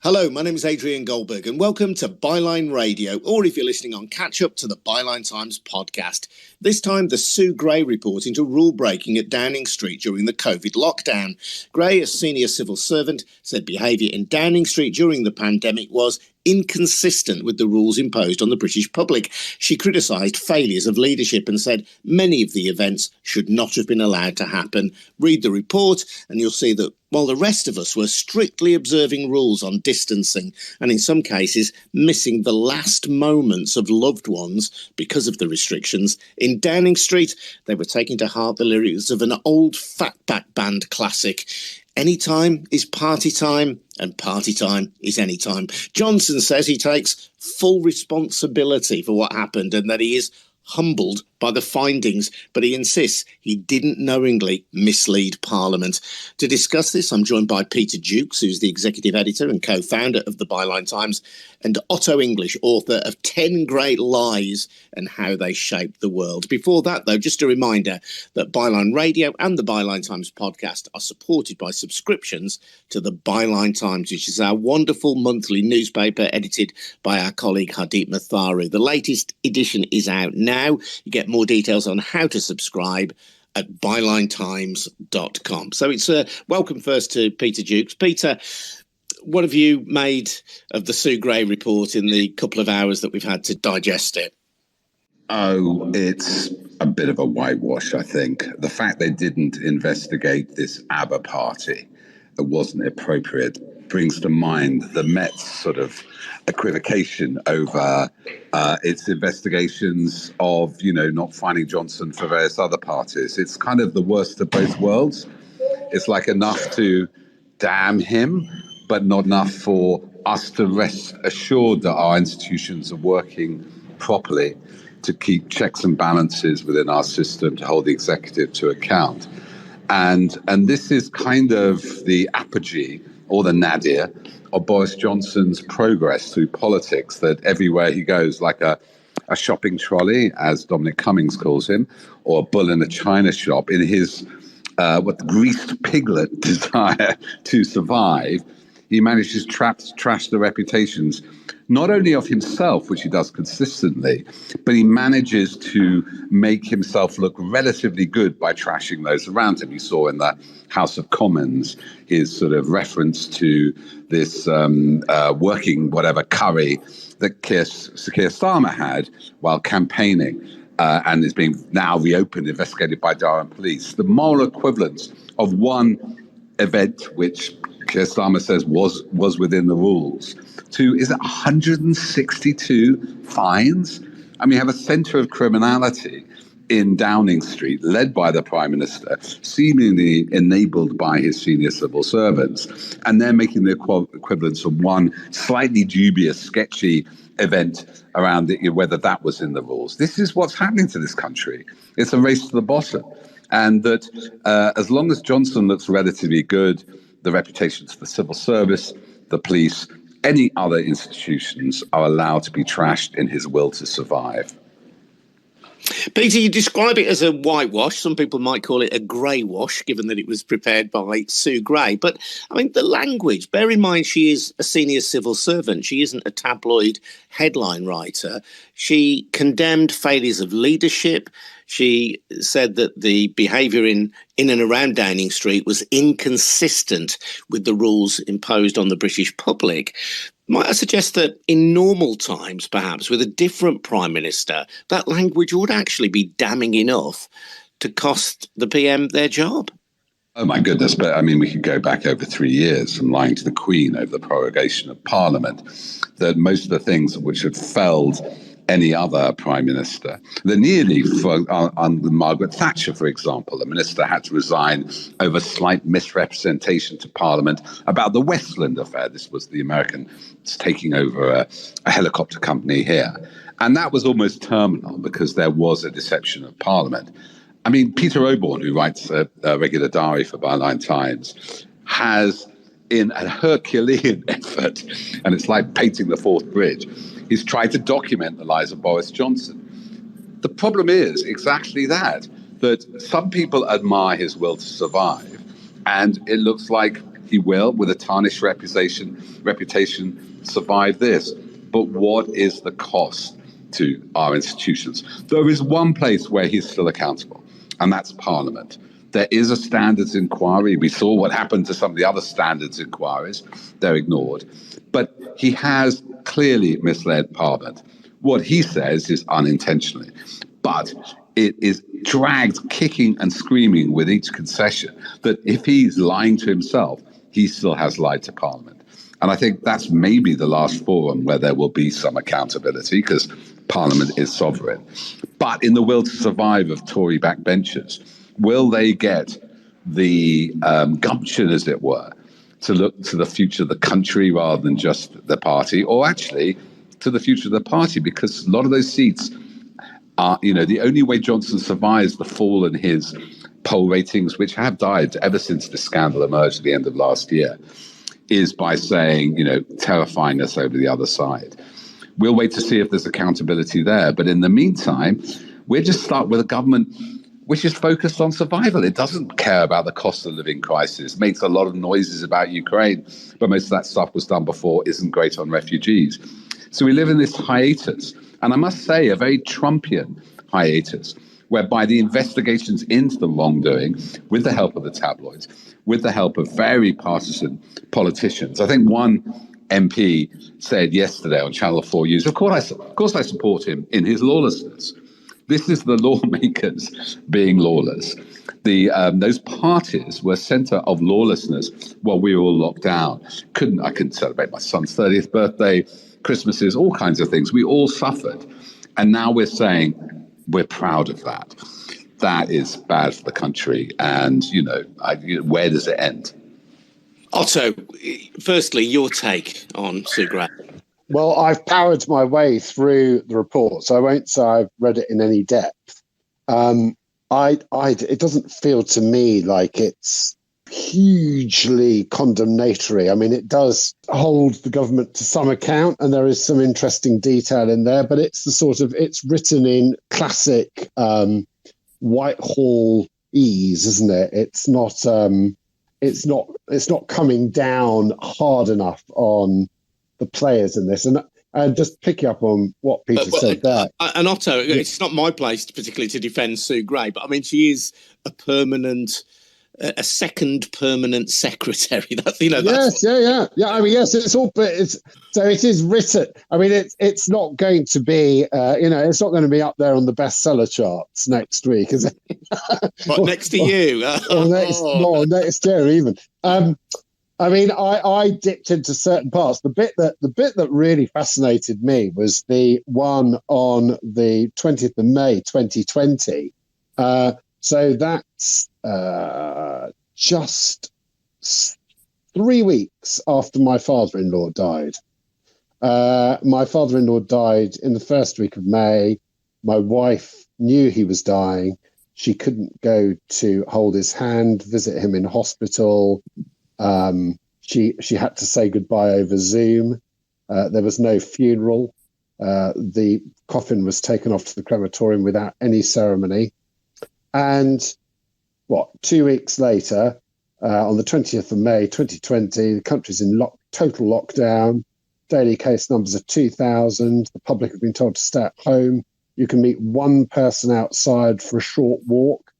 Hello, my name is Adrian Goldberg and welcome to Byline Radio, or if you're listening on Catch Up, to the Byline Times podcast. This time, the Sue Gray report into rule breaking at Downing Street during the COVID lockdown. Gray, a senior civil servant, said behaviour in Downing Street during the pandemic was inconsistent with the rules imposed on the British public. She criticised failures of leadership and said many of the events should not have been allowed to happen. Read the report and you'll see that while the rest of us were strictly observing rules on distancing and in some cases missing the last moments of loved ones because of the restrictions, in Downing Street they were taking to heart the lyrics of an old Fatback Band classic. Anytime is party time, and party time is anytime. Johnson says he takes full responsibility for what happened and that he is humbled by the findings, but he insists he didn't knowingly mislead Parliament. To discuss this, I'm joined by Peter Jukes, who's the executive editor and co-founder of the Byline Times, and Otto English, author of 10 Great Lies and How They Shaped the World. Before that, though, just a reminder that Byline Radio and the Byline Times podcast are supported by subscriptions to the Byline Times, which is our wonderful monthly newspaper edited by our colleague Hardeep Matharu. The latest edition is out now. You get more details on how to subscribe at bylinetimes.com. So it's welcome first to Peter Jukes. Peter, what have you made of the Sue Gray report in the couple of hours that we've had to digest it? Oh, it's a bit of a whitewash, I think. The fact they didn't investigate this ABBA party that wasn't appropriate brings to mind the Met's sort of equivocation over its investigations of, not finding Johnson for various other parties. It's kind of the worst of both worlds. It's like enough to damn him, but not enough for us to rest assured that our institutions are working properly to keep checks and balances within our system to hold the executive to account. And this is kind of the apogee or the nadir of Boris Johnson's progress through politics, that everywhere he goes, like a shopping trolley, as Dominic Cummings calls him, or a bull in a china shop, in his greased piglet desire to survive, he manages to trash the reputations, not only of himself, which he does consistently, but he manages to make himself look relatively good by trashing those around him. You saw in the House of Commons his sort of reference to this working whatever curry that Keir Starmer had while campaigning, and is being now reopened, investigated by Durham police. The moral equivalence of one event which Keir Starmer says was within the rules, to, is it 162 fines? I mean, you have a centre of criminality in Downing Street, led by the Prime Minister, seemingly enabled by his senior civil servants, and they're making the equivalence of one slightly dubious, sketchy event around whether that was in the rules. This is what's happening to this country. It's a race to the bottom. And that as long as Johnson looks relatively good, the reputations of the civil service, the police, any other institutions are allowed to be trashed in his will to survive. Peter, you describe it as a whitewash. Some people might call it a grey wash, given that it was prepared by Sue Gray. But, I mean, the language, bear in mind she is a senior civil servant. She isn't a tabloid headline writer. She condemned failures of leadership. She said that the behaviour in and around Downing Street was inconsistent with the rules imposed on the British public. Might I suggest that in normal times, perhaps, with a different Prime Minister, that language would actually be damning enough to cost the PM their job? Oh, my goodness. But, I mean, we could go back over 3 years from lying to the Queen over the prorogation of Parliament, that most of the things which had felled any other Prime Minister. The nearly, under Margaret Thatcher, for example, the minister had to resign over slight misrepresentation to Parliament about the Westland affair. This was the Americans taking over a helicopter company here. And that was almost terminal because there was a deception of Parliament. I mean, Peter Oborne, who writes a regular diary for Byline Times, has, in a Herculean effort, and it's like painting the Forth Bridge, he's tried to document the lies of Boris Johnson. The problem is exactly that some people admire his will to survive, and it looks like He will, with a tarnished reputation, survive this. But what is the cost to our institutions? There is one place where he's still accountable, and that's Parliament. There is a standards inquiry. We saw what happened to some of the other standards inquiries. They're ignored. But he has clearly misled Parliament. What he says is unintentionally, but it is dragged kicking and screaming with each concession that if he's lying to himself, he still has lied to Parliament. And I think that's maybe the last forum where there will be some accountability, because Parliament is sovereign. But in the will to survive of Tory backbenchers, will they get the gumption, as it were, to look to the future of the country rather than just the party, or actually to the future of the party? Because a lot of those seats are, the only way Johnson survives the fall in his poll ratings, which have died ever since the scandal emerged at the end of last year, is by saying, terrifying us over the other side. We'll wait to see if there's accountability there. But in the meantime, we're just stuck with a government which is focused on survival. It doesn't care about the cost of living crisis, makes a lot of noises about Ukraine, but most of that stuff was done before, isn't great on refugees. So we live in this hiatus, and I must say a very Trumpian hiatus, whereby the investigations into the wrongdoing, with the help of the tabloids, with the help of very partisan politicians. I think one MP said yesterday on Channel 4 News, of course I support him in his lawlessness. This is the lawmakers being lawless. Those parties were centre of lawlessness while we were all locked down. I couldn't celebrate my son's 30th birthday, Christmases, all kinds of things. We all suffered. And now we're saying we're proud of that. That is bad for the country. And, where does it end? Otto, firstly, your take on Sue Gray. Well, I've powered my way through the report, so I won't say I've read it in any depth. It doesn't feel to me like it's hugely condemnatory. I mean, it does hold the government to some account, and there is some interesting detail in there, but it's it's written in classic Whitehall ease, isn't it? It's not coming down hard enough on the players in this. And just picking up on what Peter said there. And Otto, it's not my place particularly to defend Sue Gray, but I mean, she is a second permanent secretary. Yes. I mean, yes, it is written. I mean, it's not going to be, it's not going to be up there on the bestseller charts next week, is it? What, next to you? or next year even. I mean, I dipped into certain parts. The bit that really fascinated me was the one on the 20th of May, 2020. So that's just 3 weeks after my father-in-law died. My father-in-law died in the first week of May. My wife knew he was dying. She couldn't go to hold his hand, visit him in hospital. She had to say goodbye over Zoom. There was no funeral. The coffin was taken off to the crematorium without any ceremony. And 2 weeks later, on the 20th of May, 2020, the country's in total lockdown. Daily case numbers are 2,000. The public have been told to stay at home. You can meet one person outside for a short walk.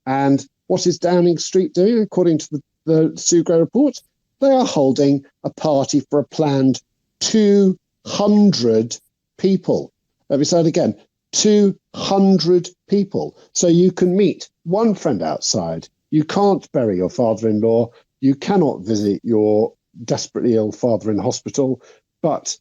And what is Downing Street doing, according to the Sue Gray report? They are holding a party for a planned 200 people. Let me say it again, 200 people. So you can meet one friend outside. You can't bury your father-in-law. You cannot visit your desperately ill father in hospital. But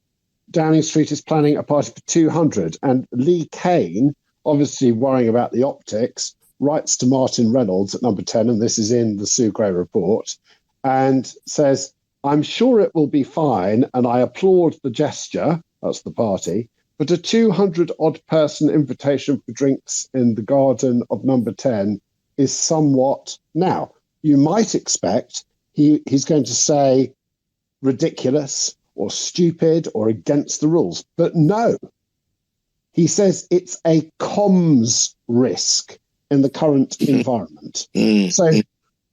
Downing Street is planning a party for 200. And Lee Kane, obviously worrying about the optics, writes to Martin Reynolds at Number 10, and this is in the Sue Gray report, and says, I'm sure it will be fine, and I applaud the gesture, that's the party, but a 200-odd person invitation for drinks in the garden of Number 10 is somewhat... Now, you might expect he's going to say ridiculous or stupid or against the rules, but no. He says it's a comms risk in the current environment. So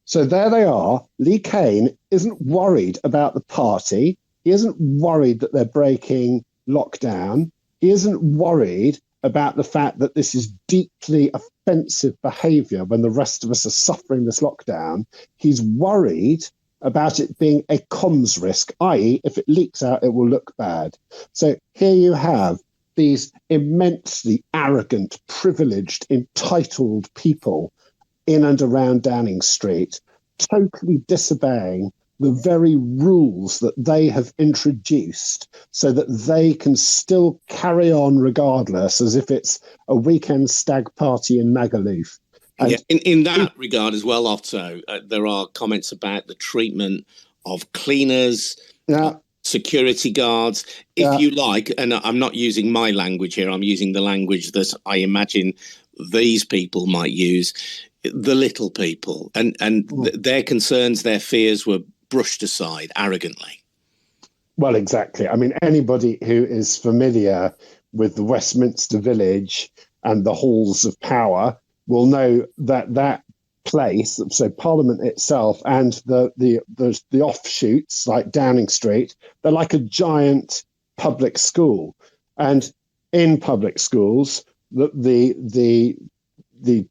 So there they are. Lee Kane isn't worried about the party. He isn't worried that they're breaking lockdown. He isn't worried about the fact that this is deeply offensive behaviour when the rest of us are suffering this lockdown. He's worried about it being a comms risk, i.e., if it leaks out, it will look bad. So here you have these immensely arrogant, privileged, entitled people in and around Downing Street, totally disobeying the very rules that they have introduced so that they can still carry on regardless, as if it's a weekend stag party in Magaluf. Yeah, in that regard as well, Otto, there are comments about the treatment of cleaners, security guards, if you like, and I'm not using my language here, I'm using the language that I imagine these people might use, the little people, and their concerns, their fears were brushed aside arrogantly. Well, exactly. I mean, anybody who is familiar with the Westminster Village and the halls of power will know that that place, so Parliament itself and the offshoots like Downing Street, they're like a giant public school. And in public schools, the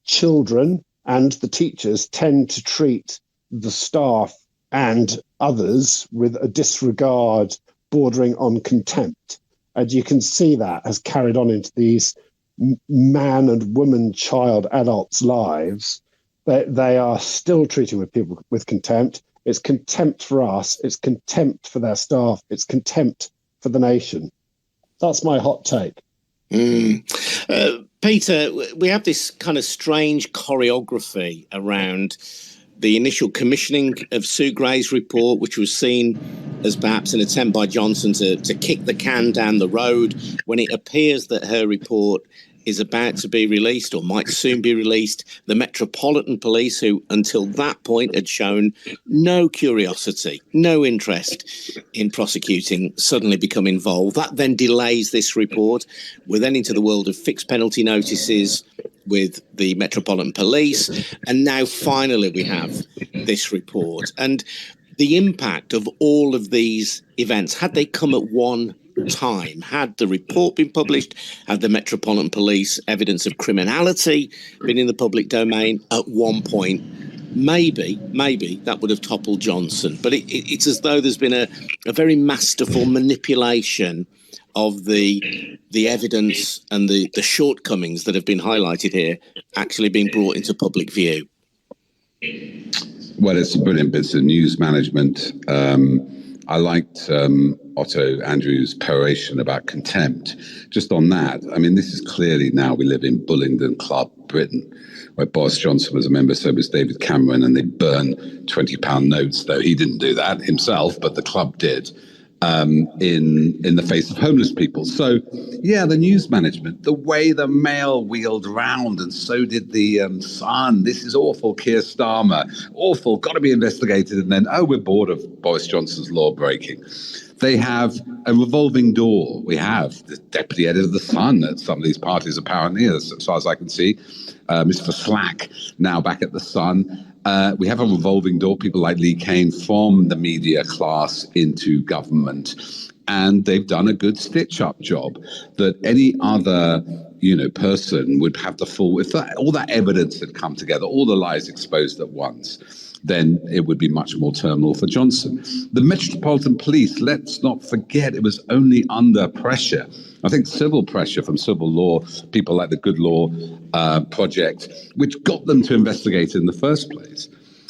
children and the teachers tend to treat the staff and others with a disregard bordering on contempt. And you can see that has carried on into these man and woman, child, adults' lives. They are still treating with people with contempt. It's contempt for us. It's contempt for their staff. It's contempt for the nation. That's my hot take. Peter, we have this kind of strange choreography around the initial commissioning of Sue Gray's report, which was seen as perhaps an attempt by Johnson to kick the can down the road, when it appears that her report is about to be released or might soon be released. The Metropolitan Police, who until that point had shown no curiosity, no interest in prosecuting, suddenly become involved. That then delays this report. We're then into the world of fixed penalty notices with the Metropolitan Police. And now finally we have this report. And the impact of all of these events, had they come at one time, had the report been published, had the Metropolitan Police evidence of criminality been in the public domain at one point, maybe that would have toppled Johnson. But it's as though there's been a very masterful manipulation of the evidence and the shortcomings that have been highlighted here actually being brought into public view. Well, it's a brilliant bit of news management. I liked Otto Andrews' peroration about contempt. Just on that, I mean, this is clearly now we live in Bullingdon Club, Britain, where Boris Johnson was a member, so was David Cameron, and they burn £20 notes, though he didn't do that himself, but the club did, in the face of homeless people. So, yeah, the news management, the way the Mail wheeled round, and so did the Sun. This is awful, Keir Starmer. Awful, got to be investigated. And then, we're bored of Boris Johnson's law breaking. They have a revolving door. We have the deputy editor of the Sun at some of these parties, apparently, as far as I can see. Mr. Slack, now back at the Sun. We have a revolving door, people like Lee Kane from the media class into government. And they've done a good stitch-up job that any other, person would have the full, if all that evidence had come together, all the lies exposed at once, then it would be much more terminal for Johnson. The Metropolitan Police, let's not forget, it was only under pressure. I think civil pressure from civil law, people like the Good Law Project, which got them to investigate in the first place.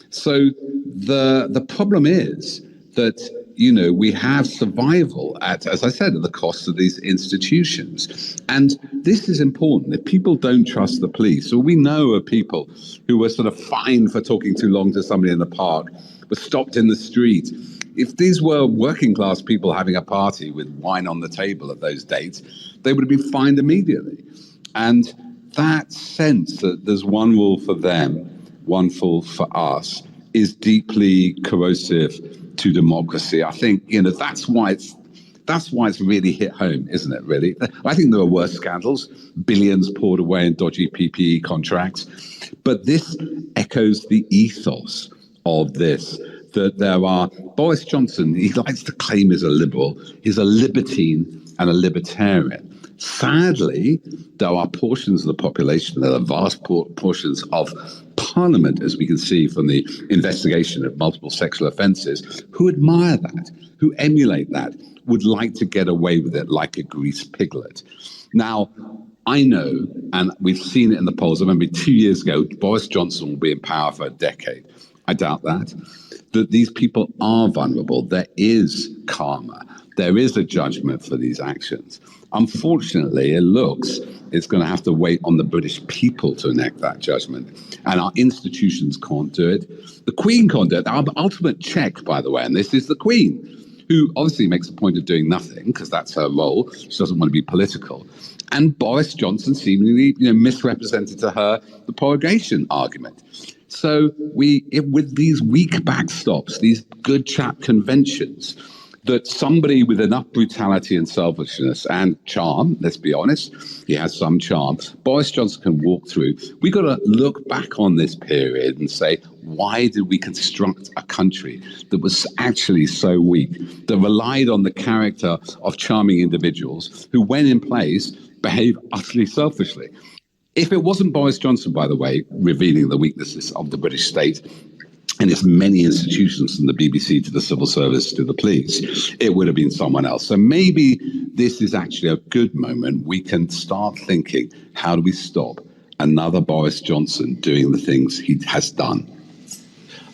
So the problem is that, we have survival at, as I said, at the cost of these institutions. And this is important. If people don't trust the police, or we know of people who were sort of fined for talking too long to somebody in the park, were stopped in the street. If these were working class people having a party with wine on the table at those dates, they would have been fined immediately. And that sense that there's one rule for them, one rule for us, is deeply corrosive to democracy. I think, that's why it's really hit home, isn't it, really? I think there are worse scandals, billions poured away in dodgy PPE contracts, but this echoes the ethos of this, that there are, Boris Johnson, he likes to claim he's a liberal, he's a libertine and a libertarian. Sadly, there are portions of the population, there are vast portions of Parliament, as we can see from the investigation of multiple sexual offences, who admire that, who emulate that, would like to get away with it like a greased piglet. Now, I know, and we've seen it in the polls, I remember 2 years ago, Boris Johnson will be in power for a decade. I doubt that these people are vulnerable. There is karma. There is a judgment for these actions. Unfortunately, it looks it's going to have to wait on the British people to enact that judgment. And our institutions can't do it. The Queen can't do it. Our ultimate check, by the way, and this is the Queen, who obviously makes a point of doing nothing because that's her role. She doesn't want to be political. And Boris Johnson seemingly misrepresented to her the prorogation argument. So with these weak backstops, these good chap conventions, that somebody with enough brutality and selfishness and charm, let's be honest, he has some charm, Boris Johnson can walk through. We've got to look back on this period and say, why did we construct a country that was actually so weak, that relied on the character of charming individuals who, when in place, behave utterly selfishly? If it wasn't Boris Johnson, by the way, revealing the weaknesses of the British state and its many institutions, from the BBC to the civil service to the police, it would have been someone else. So maybe this is actually a good moment. We can start thinking, how do we stop another Boris Johnson doing the things he has done?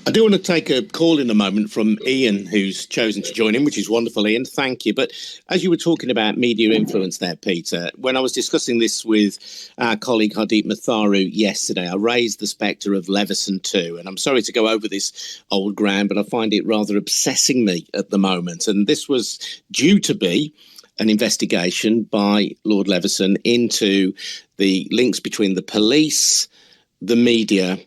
I do want to take a call in a moment from Ian, who's chosen to join in, which is wonderful, Ian. Thank you. But as you were talking about media influence there, Peter, when I was discussing this with our colleague Hardeep Matharu yesterday, I raised the spectre of Leveson 2. And I'm sorry to go over this old ground, but I find it rather obsessing me at the moment. And this was due to be an investigation by Lord Leveson into the links between the police, the media,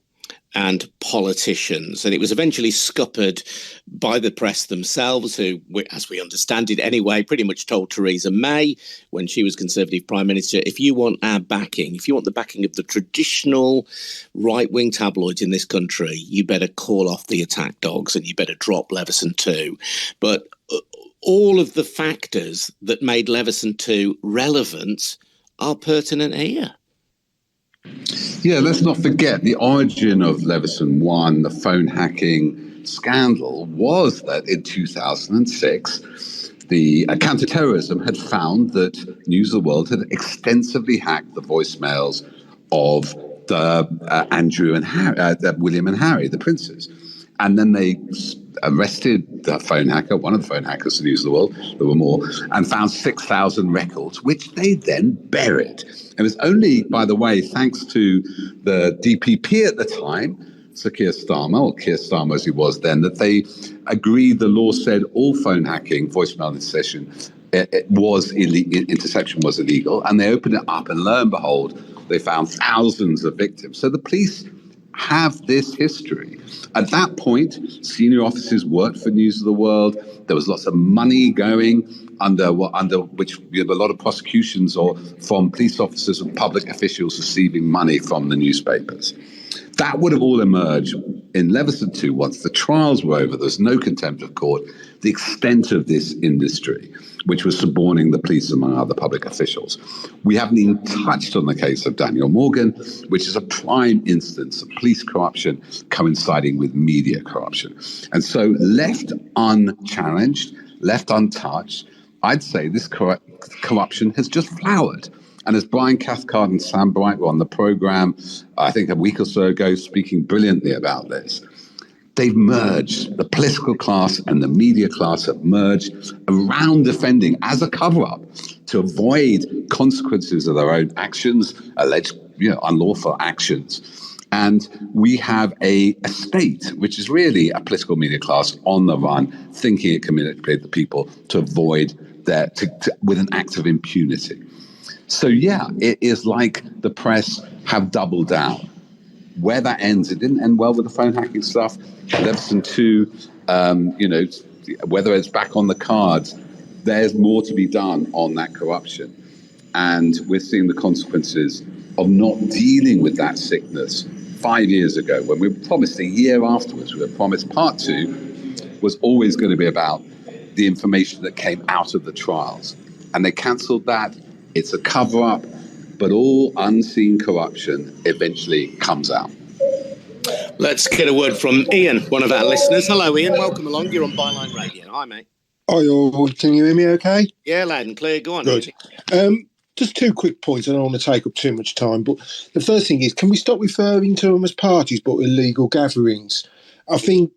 and politicians. And it was eventually scuppered by the press themselves, who, as we understand it anyway, pretty much told Theresa May, when she was Conservative Prime Minister, if you want our backing, if you want the backing of the traditional right-wing tabloids in this country, you better call off the attack dogs and you better drop Leveson 2. But all of the factors that made Leveson 2 relevant are pertinent here. Yeah, let's not forget the origin of Leveson 1, the phone hacking scandal, was that in 2006, the counterterrorism had found that News of the World had extensively hacked the voicemails of Andrew and Harry, William and Harry, the princes. And then they arrested the phone hacker, one of the phone hackers to News of the World, there were more, and found 6,000 records, which they then buried. It was only, by the way, thanks to the DPP at the time, Sir Keir Starmer, or Keir Starmer as he was then, that they agreed the law said all phone hacking, voicemail interception, interception was illegal, and they opened it up, and lo and behold, they found thousands of victims. So the police have this history. At that point, senior officers worked for News of the World. There was lots of money going under which we have a lot of prosecutions or from police officers and public officials receiving money from the newspapers. That would have all emerged in Leveson 2 once the trials were over. There was no contempt of court. The extent of this industry, which was suborning the police among other public officials. We haven't even touched on the case of Daniel Morgan, which is a prime instance of police corruption coinciding with media corruption. And so left unchallenged, left untouched, I'd say this corruption has just flowered. And as Brian Cathcart and Sam Bright were on the programme, I think a week or so ago, speaking brilliantly about this, they've merged, the political class and the media class have merged around defending as a cover-up to avoid consequences of their own actions, alleged unlawful actions. And we have a state, which is really a political media class on the run, thinking it can manipulate the people to avoid with an act of impunity. So, yeah, it is like the press have doubled down. Where that ends, it didn't end well with the phone hacking stuff. Leveson 2, whether it's back on the cards, there's more to be done on that corruption. And we're seeing the consequences of not dealing with that sickness 5 years ago, when we were promised a year afterwards, we were promised part 2 was always going to be about the information that came out of the trials. And they cancelled that. It's a cover-up, but all unseen corruption eventually comes out. Let's get a word from Ian, one of our listeners. Hello, Ian. Welcome along. You're on Byline Radio. Hi, mate. Hi, all. Can you hear me okay? Yeah, loud and clear. Go on. Good. Just 2 quick points. I don't want to take up too much time, but the first thing is, can we stop referring to them as parties but illegal gatherings? I think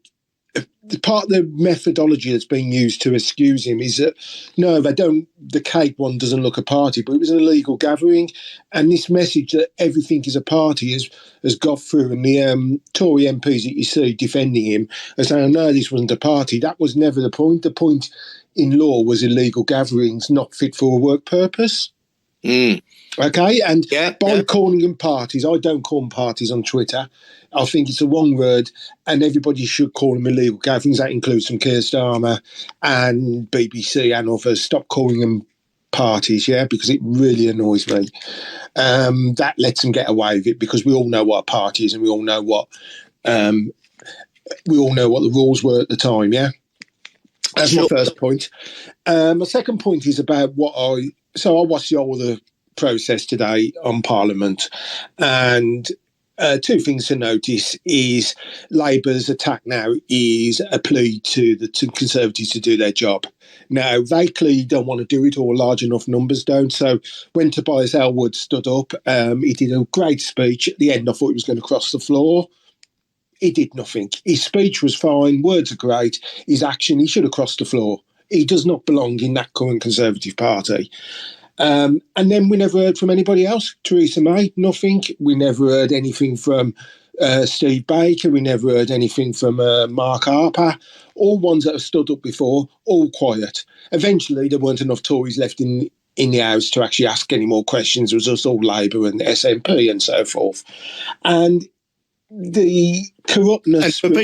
the part of the methodology that's being used to excuse him is that, no, they don't. The Cape one doesn't look a party, but it was an illegal gathering. And this message that everything is a party has got through. And the Tory MPs that you see defending him are saying, no, this wasn't a party. That was never the point. The point in law was illegal gatherings not fit for a work purpose. Okay, and calling them parties, I don't call them parties on Twitter. I think it's a wrong word, and everybody should call them illegal gatherings. That includes some Keir Starmer and BBC and others. Stop calling them parties, because it really annoys me. That lets them get away with it because we all know what a party is, and we all know what the rules were at the time. Yeah, that's my first point. My second point is about I watched the whole of the process today on Parliament, and 2 things to notice is Labour's attack now is a plea to the Conservatives to do their job. Now, they clearly don't want to do it, or large enough numbers don't. So when Tobias Ellwood stood up, he did a great speech. At the end, I thought he was going to cross the floor. He did nothing. His speech was fine. Words are great. His action, he should have crossed the floor. He does not belong in that current Conservative Party. And then we never heard from anybody else. Theresa May, nothing. We never heard anything from Steve Baker. We never heard anything from Mark Harper. All ones that have stood up before, all quiet. Eventually, there weren't enough Tories left in the House to actually ask any more questions. It was just all Labour and SNP and so forth. And the corruptness. And for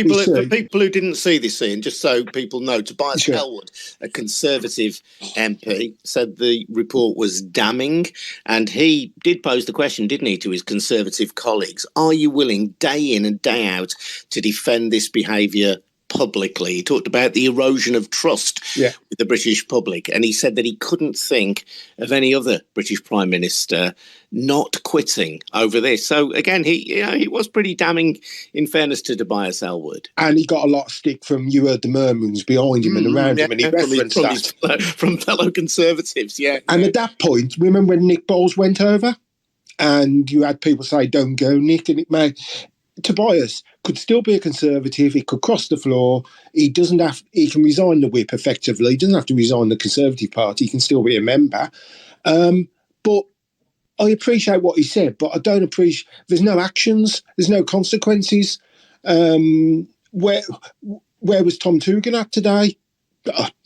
people who didn't see this scene, just so people know, Tobias Ellwood, a Conservative MP, said the report was damning, and he did pose the question, didn't he, to his Conservative colleagues: are you willing, day in and day out, to defend this behaviour publicly? He talked about the erosion of trust with the British public, and he said that he couldn't think of any other British Prime Minister not quitting over this. So again, he was pretty damning, in fairness to Tobias Ellwood. And he got a lot of stick from, you heard the murmurings behind him and around him, and he referenced that. From fellow Conservatives, And at that point, remember when Nick Bowles went over? And you had people say, don't go, Nick, and it may... Tobias could still be a Conservative. He could cross the floor. He can resign the whip effectively. He doesn't have to resign the Conservative Party. He can still be a member. But I appreciate what he said, but I don't appreciate... There's no actions. There's no consequences. Where was Tom Tugendhat at today?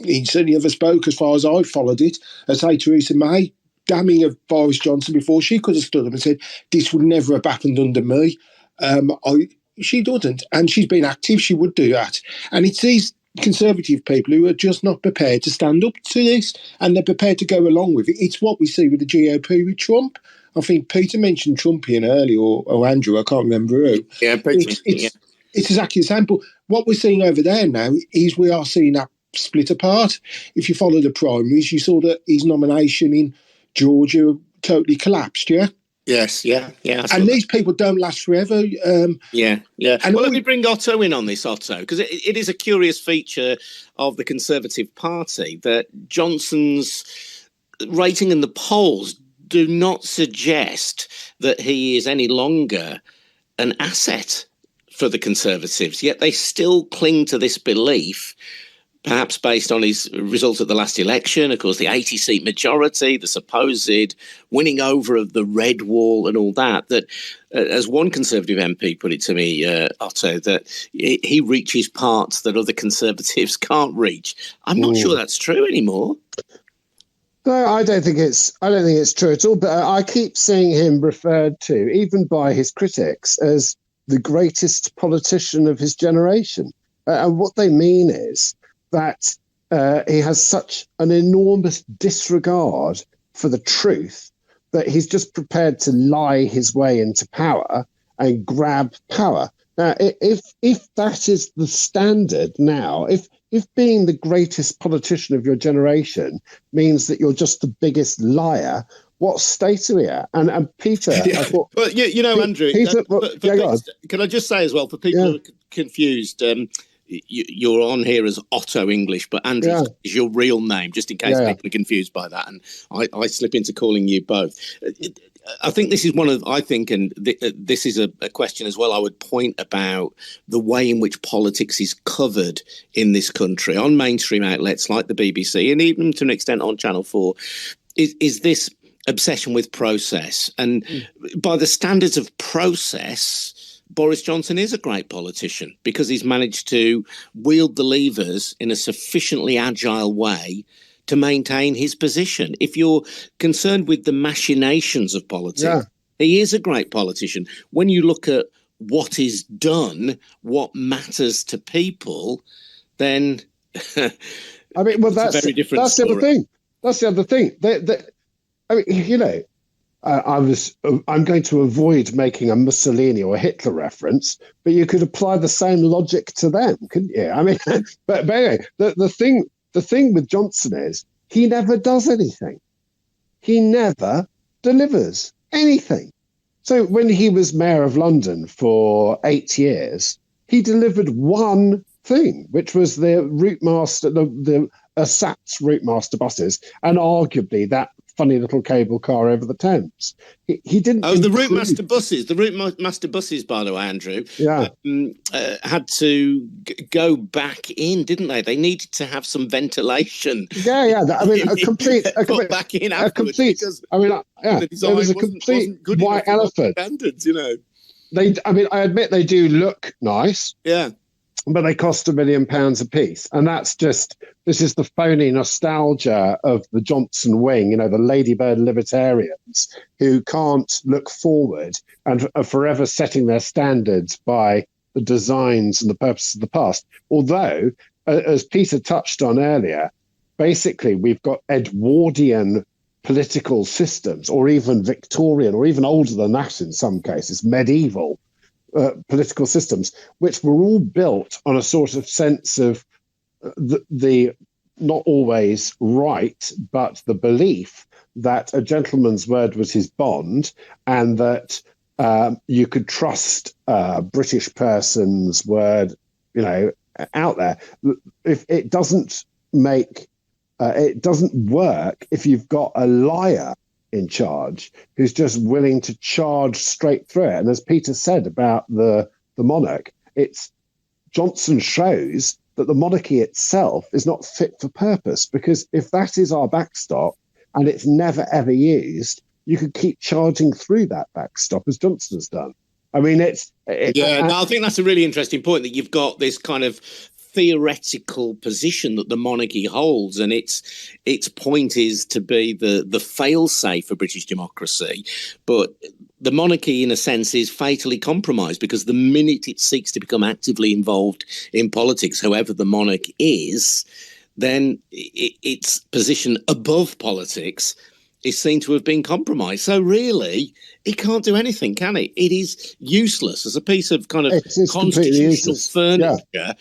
He certainly never spoke as far as I followed it. I say Theresa May, damning of Boris Johnson before, she could have stood up and said, this would never have happened under me. She doesn't, and she's been active. She would do that. And it's these Conservative people who are just not prepared to stand up to this, and they're prepared to go along with it. It's what we see with the GOP with Trump. I think Peter mentioned Trumpian earlier, or Andrew, I can't remember who. Yeah, it's exactly the same. But what we're seeing over there now is we are seeing that split apart. If you follow the primaries, you saw that his nomination in Georgia totally collapsed, yeah? Yes, yeah. And these people don't last forever. And let me bring Otto in on this, Otto, because it is a curious feature of the Conservative Party that Johnson's rating in the polls do not suggest that he is any longer an asset for the Conservatives, yet they still cling to this belief, perhaps based on his result at the last election, of course, the 80-seat majority, the supposed winning over of the red wall and all that, as one Conservative MP put it to me, Otto, that he reaches parts that other Conservatives can't reach. I'm not sure that's true anymore. No, I don't think it's true at all. But I keep seeing him referred to, even by his critics, as the greatest politician of his generation. And what they mean is that he has such an enormous disregard for the truth that he's just prepared to lie his way into power and grab power. Now, if that is the standard now, if being the greatest politician of your generation means that you're just the biggest liar, what state are we at? And Peter, yeah. I thought, but Andrew, Peter, can I just say as well, for people who are confused, you're on here as Otto English, but Andrew is your real name, just in case people are confused by that. And I slip into calling you both. I think this is this is a question as well I would point about the way in which politics is covered in this country on mainstream outlets like the BBC and even to an extent on Channel 4, is this obsession with process. And by the standards of process, Boris Johnson is a great politician because he's managed to wield the levers in a sufficiently agile way to maintain his position. If you're concerned with the machinations of politics, he is a great politician. When you look at what is done, what matters to people, then I mean, well, that's a very different story. That's the other thing. I mean, you know, I'm going to avoid making a Mussolini or Hitler reference, but you could apply the same logic to them, couldn't you? I mean, but anyway, the thing with Johnson is he never does anything. He never delivers anything. So when he was mayor of London for 8 years, he delivered one thing, which was the route master, the SAP's route master buses, and arguably that funny little cable car over the Thames. He didn't. Oh, the route master buses. The route master buses, by the way, Andrew. Yeah, had to go back in, didn't they? They needed to have some ventilation. Yeah. I mean, a complete back in afterwards. There was a complete white elephant. Standards, you know. I admit they do look nice. Yeah. But they cost £1 million a piece. And this is the phony nostalgia of the Johnson wing, you know, the Ladybird libertarians who can't look forward and are forever setting their standards by the designs and the purposes of the past. Although, as Peter touched on earlier, basically we've got Edwardian political systems, or even Victorian, or even older than that in some cases, medieval political systems, which were all built on a sort of sense of the not always right, but the belief that a gentleman's word was his bond, and that you could trust a British person's word, you know, out there. If it doesn't work if you've got a liar in charge who's just willing to charge straight through it. And as Peter said about the monarch, Johnson shows that the monarchy itself is not fit for purpose, because if that is our backstop and it's never ever used, you could keep charging through that backstop as Johnson has done. I mean, I think that's a really interesting point, that you've got this kind of theoretical position that the monarchy holds, and its point is to be the fail-safe for British democracy. But the monarchy, in a sense, is fatally compromised, because the minute it seeks to become actively involved in politics, whoever the monarch is, then its position above politics is seen to have been compromised. So really, it can't do anything, can it? It is useless as a piece of kind of constitutional furniture. Yeah.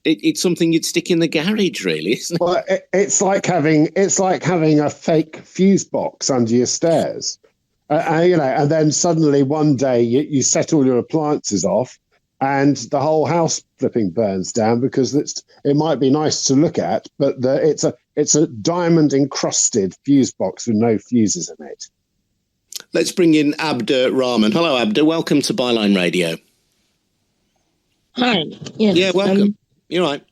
It's something you'd stick in the garage, really, isn't it? Well, it's like having a fake fuse box under your stairs, you know. And then suddenly one day you set all your appliances off, and the whole house flipping burns down, because it might be nice to look at, but it's a diamond encrusted fuse box with no fuses in it. Let's bring in Abdur Rahman. Hello, Abdur. Welcome to Byline Radio. Hi. Yes. Yeah, welcome. You're right.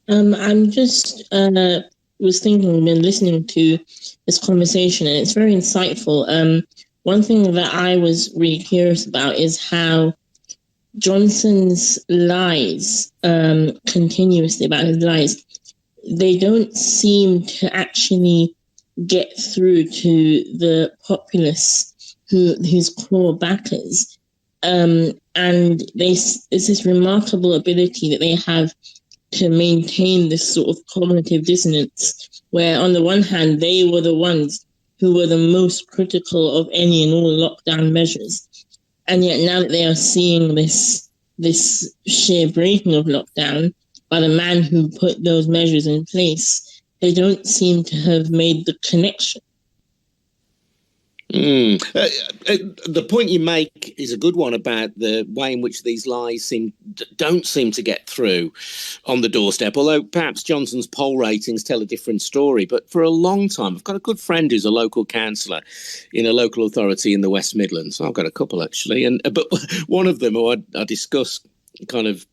I'm just was thinking, been listening to this conversation, and it's very insightful. One thing that I was really curious about is how Johnson's lies, continuously about his lies, they don't seem to actually get through to the populace, his core backers. And it's this remarkable ability that they have to maintain this sort of cognitive dissonance, where on the one hand, they were the ones who were the most critical of any and all lockdown measures. And yet now that they are seeing this sheer breaking of lockdown by the man who put those measures in place, they don't seem to have made the connection. The point you make is a good one about the way in which these lies don't seem to get through on the doorstep, although perhaps Johnson's poll ratings tell a different story. But for a long time, I've got a good friend who's a local councillor in a local authority in the West Midlands. I've got a couple, actually. But one of them, who I discuss kind of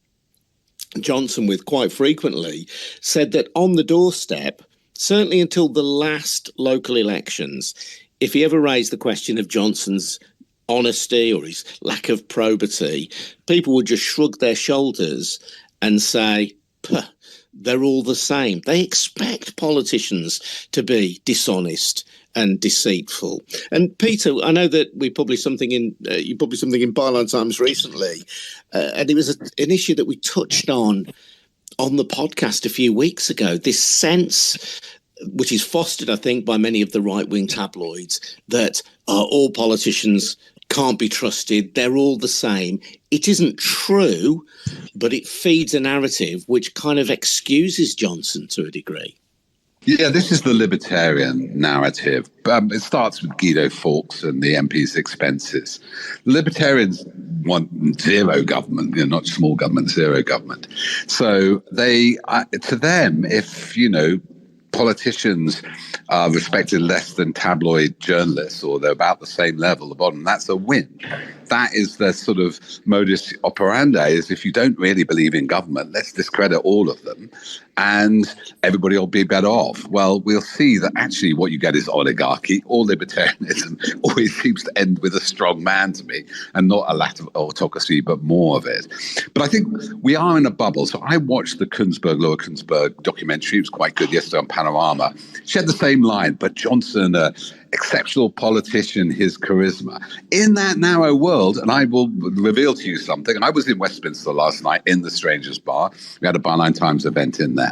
Johnson with quite frequently, said that on the doorstep, certainly until the last local elections, if he ever raised the question of Johnson's honesty or his lack of probity, people would just shrug their shoulders and say, they're all the same. They expect politicians to be dishonest and deceitful. And Peter, I know that we published something in Byline Times recently, and it was an issue that we touched on the podcast a few weeks ago, this sense, which is fostered, I think, by many of the right-wing tabloids, that all politicians can't be trusted, they're all the same. It isn't true, but it feeds a narrative which kind of excuses Johnson to a degree. Yeah, this is the libertarian narrative. It starts with Guido Fawkes and the MP's expenses. Libertarians want zero government, not small government, zero government. So they, to them, if, politicians are respected less than tabloid journalists, or they're about the same level, the bottom, that's a win. That is their sort of modus operandi, is if you don't really believe in government, let's discredit all of them and everybody will be better off. Well, we'll see that actually what you get is oligarchy. All libertarianism always seems to end with a strong man to me, and not a lack of autocracy, but more of it. But I think we are in a bubble. So I watched the Laura Kunzberg documentary. It was quite good yesterday on Panorama. She had the same line, but Johnson, exceptional politician, his charisma. In that narrow world, and I will reveal to you something, I was in Westminster last night in the Strangers Bar. We had a Byline Times event in there.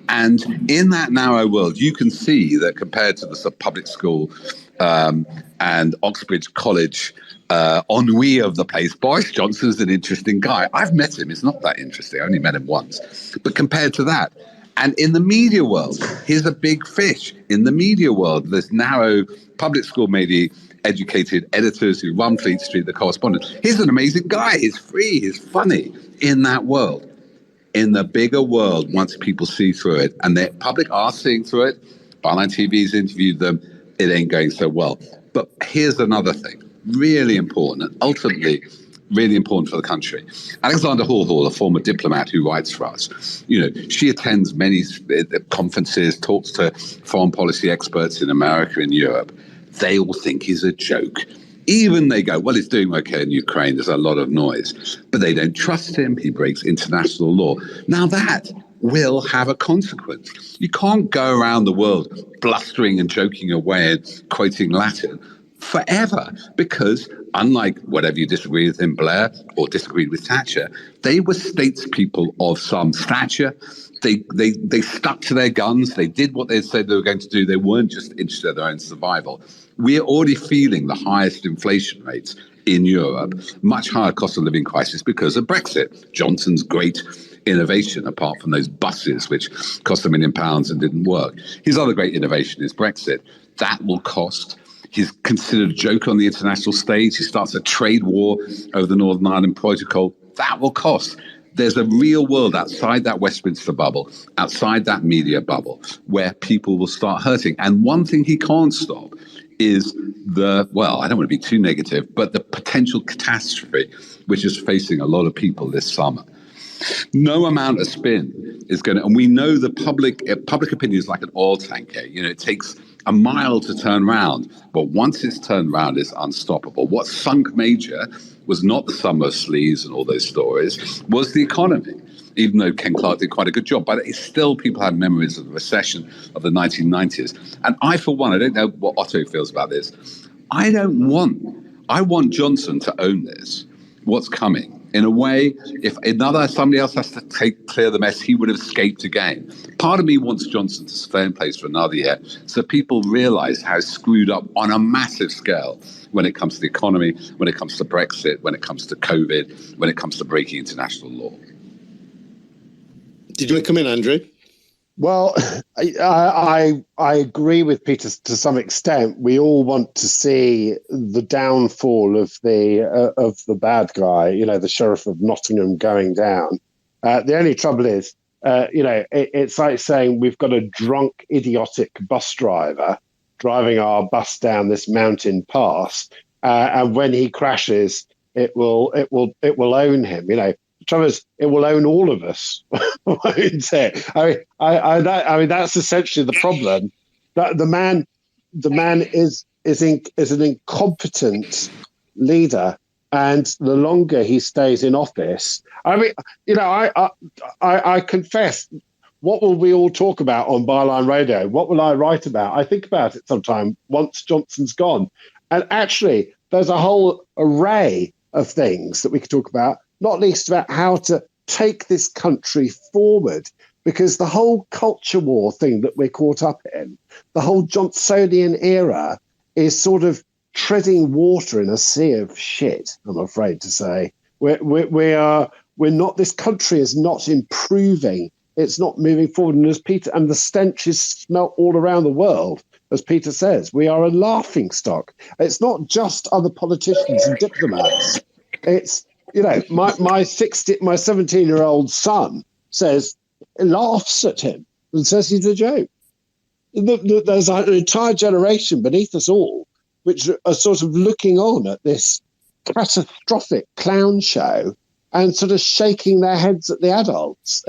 And in that narrow world, you can see that compared to the public school and Oxbridge College ennui of the place, Boris Johnson's an interesting guy. I've met him. He's not that interesting. I only met him once. But compared to that, and in the media world, here's a big fish. In the media world, there's narrow public school maybe educated editors who run Fleet Street, the correspondent. He's an amazing guy. He's free. He's funny. In that world. In the bigger world, once people see through it, and the public are seeing through it, Byline TV's interviewed them, it ain't going so well. But here's another thing, really important, and ultimately really important for the country. Alexander Hall, a former diplomat who writes for us, she attends many conferences, talks to foreign policy experts in America and Europe. They all think he's a joke. Even they go, well, he's doing okay in Ukraine. There's a lot of noise. But they don't trust him. He breaks international law. Now that will have a consequence. You can't go around the world blustering and joking away and quoting Latin forever, because unlike whatever you disagree with him, Blair, or disagreed with Thatcher, they were statespeople of some stature. They stuck to their guns. They did what they said they were going to do. They weren't just interested in their own survival. We're already feeling the highest inflation rates in Europe, much higher cost of living crisis because of Brexit. Johnson's great innovation, apart from those buses, which cost £1 million and didn't work. His other great innovation is Brexit. That will cost. He's considered a joke on the international stage. He starts a trade war over the Northern Ireland Protocol. That will cost. There's a real world outside that Westminster bubble, outside that media bubble, where people will start hurting. And one thing he can't stop is I don't want to be too negative, but the potential catastrophe which is facing a lot of people this summer. No amount of spin is going to, and we know the public opinion is like an oil tanker. It takes a mile to turn around, but once it's turned around, it's unstoppable. What sunk major was not the summer of sleaze and all those stories, was the economy, even though Ken Clark did quite a good job. But it's still, people have memories of the recession of the 1990s. And I, for one, I don't know what Otto feels about this. I want Johnson to own this, what's coming. In a way, if somebody else has to clear the mess, he would have escaped again. Part of me wants Johnson to stay in place for another year so people realise how screwed up on a massive scale when it comes to the economy, when it comes to Brexit, when it comes to COVID, when it comes to breaking international law. Did you want to come in, Andrew? Well, I agree with Peter to some extent. We all want to see the downfall of the bad guy, the Sheriff of Nottingham going down. The only trouble is, it's like saying we've got a drunk, idiotic bus driver driving our bus down this mountain pass, and when he crashes, it will own him. The trouble is, it will own all of us, won't it? I mean, that's essentially the problem. That the man is an incompetent leader, and the longer he stays in office, I mean, I confess, what will we all talk about on Byline Radio? What will I write about? I think about it sometime once Johnson's gone, and actually, there's a whole array of things that we could talk about. Not least about how to take this country forward, because the whole culture war thing that we're caught up in, the whole Johnsonian era, is sort of treading water in a sea of shit, I'm afraid to say. We're not, this country is not improving. It's not moving forward. And the stench is smelt all around the world. As Peter says, we are a laughing stock. It's not just other politicians and diplomats. It's, my 17-year-old son laughs at him and says he's a joke. There's an entire generation beneath us all which are sort of looking on at this catastrophic clown show and sort of shaking their heads at the adults.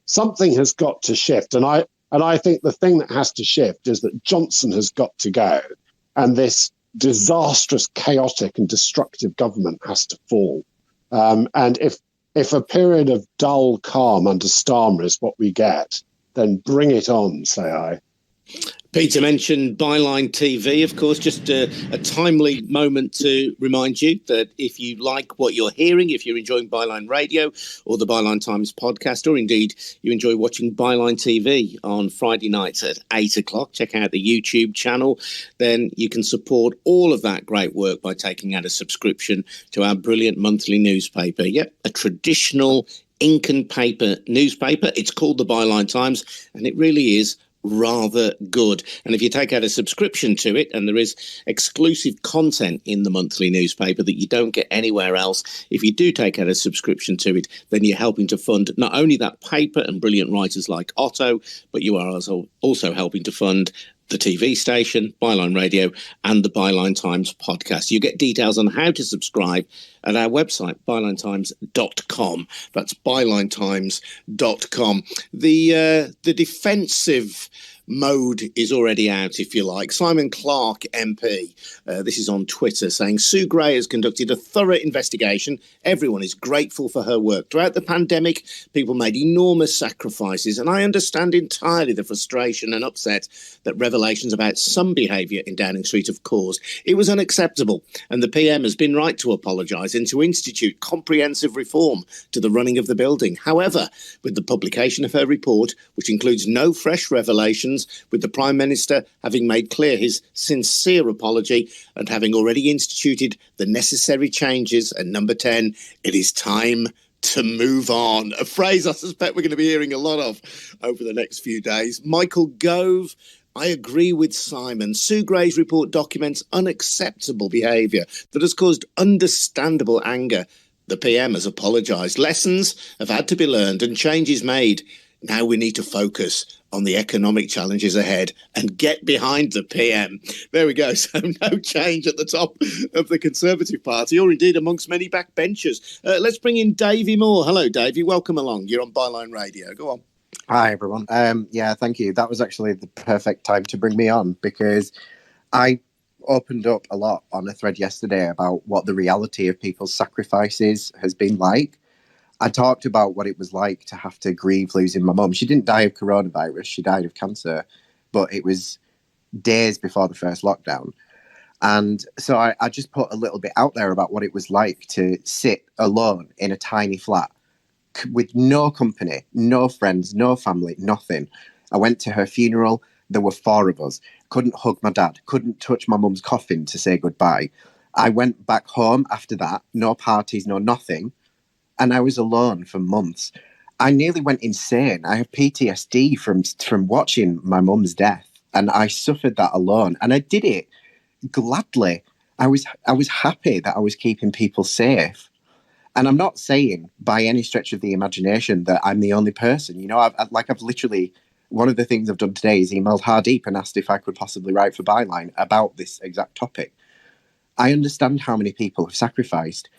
Something has got to shift, and I think the thing that has to shift is that Johnson has got to go, and this disastrous, chaotic, and destructive government has to fall. And if a period of dull calm under Starmer is what we get, then bring it on, say I. Peter mentioned Byline TV, of course, just a timely moment to remind you that if you like what you're hearing, if you're enjoying Byline Radio or the Byline Times podcast, or indeed you enjoy watching Byline TV on Friday nights at 8 o'clock, check out the YouTube channel, then you can support all of that great work by taking out a subscription to our brilliant monthly newspaper. Yep, a traditional ink and paper newspaper. It's called the Byline Times, and it really is rather good. And if you take out a subscription to it, and there is exclusive content in the monthly newspaper that you don't get anywhere else, if you do take out a subscription to it, then you're helping to fund not only that paper and brilliant writers like Otto, but you are also helping to fund the TV station, Byline Radio, and the Byline Times podcast. You get details on how to subscribe at our website, bylinetimes.com. That's bylinetimes.com. The defensive mode is already out, if you like. Simon Clarke MP, this is on Twitter, saying Sue Gray has conducted a thorough investigation. Everyone is grateful for her work. Throughout the pandemic, people made enormous sacrifices, and I understand entirely the frustration and upset that revelations about some behaviour in Downing Street have caused. It was unacceptable, and the PM has been right to apologise and to institute comprehensive reform to the running of the building. However, with the publication of her report, which includes no fresh revelations, with the Prime Minister having made clear his sincere apology and having already instituted the necessary changes, and number 10, it is time to move on. A phrase I suspect we're going to be hearing a lot of over the next few days. Michael Gove, I agree with Simon. Sue Gray's report documents unacceptable behaviour that has caused understandable anger. The PM has apologised. Lessons have had to be learned and changes made. Now we need to focus on the economic challenges ahead and get behind the PM. There we go. So no change at the top of the Conservative Party, or indeed amongst many backbenchers. Let's bring in Davey Moore. Hello, Davey. Welcome along. You're on Byline Radio. Go on. Hi, everyone. Yeah, thank you. That was actually the perfect time to bring me on, because I opened up a lot on a thread yesterday about what the reality of people's sacrifices has been like. I talked about what it was like to have to grieve losing my mum. She didn't die of coronavirus. She died of cancer, but it was days before the first lockdown. And so I just put a little bit out there about what it was like to sit alone in a tiny flat with no company, no friends, no family, nothing. I went to her funeral. There were 4 of us. Couldn't hug my dad, couldn't touch my mum's coffin to say goodbye. I went back home after that, no parties, no nothing. And I was alone for months. I nearly went insane. I have PTSD from watching my mum's death. And I suffered that alone. And I did it gladly. I was happy that I was keeping people safe. And I'm not saying by any stretch of the imagination that I'm the only person. You know, I've literally, one of the things I've done today is emailed Harvey and asked if I could possibly write for Byline about this exact topic. I understand how many people have sacrificed.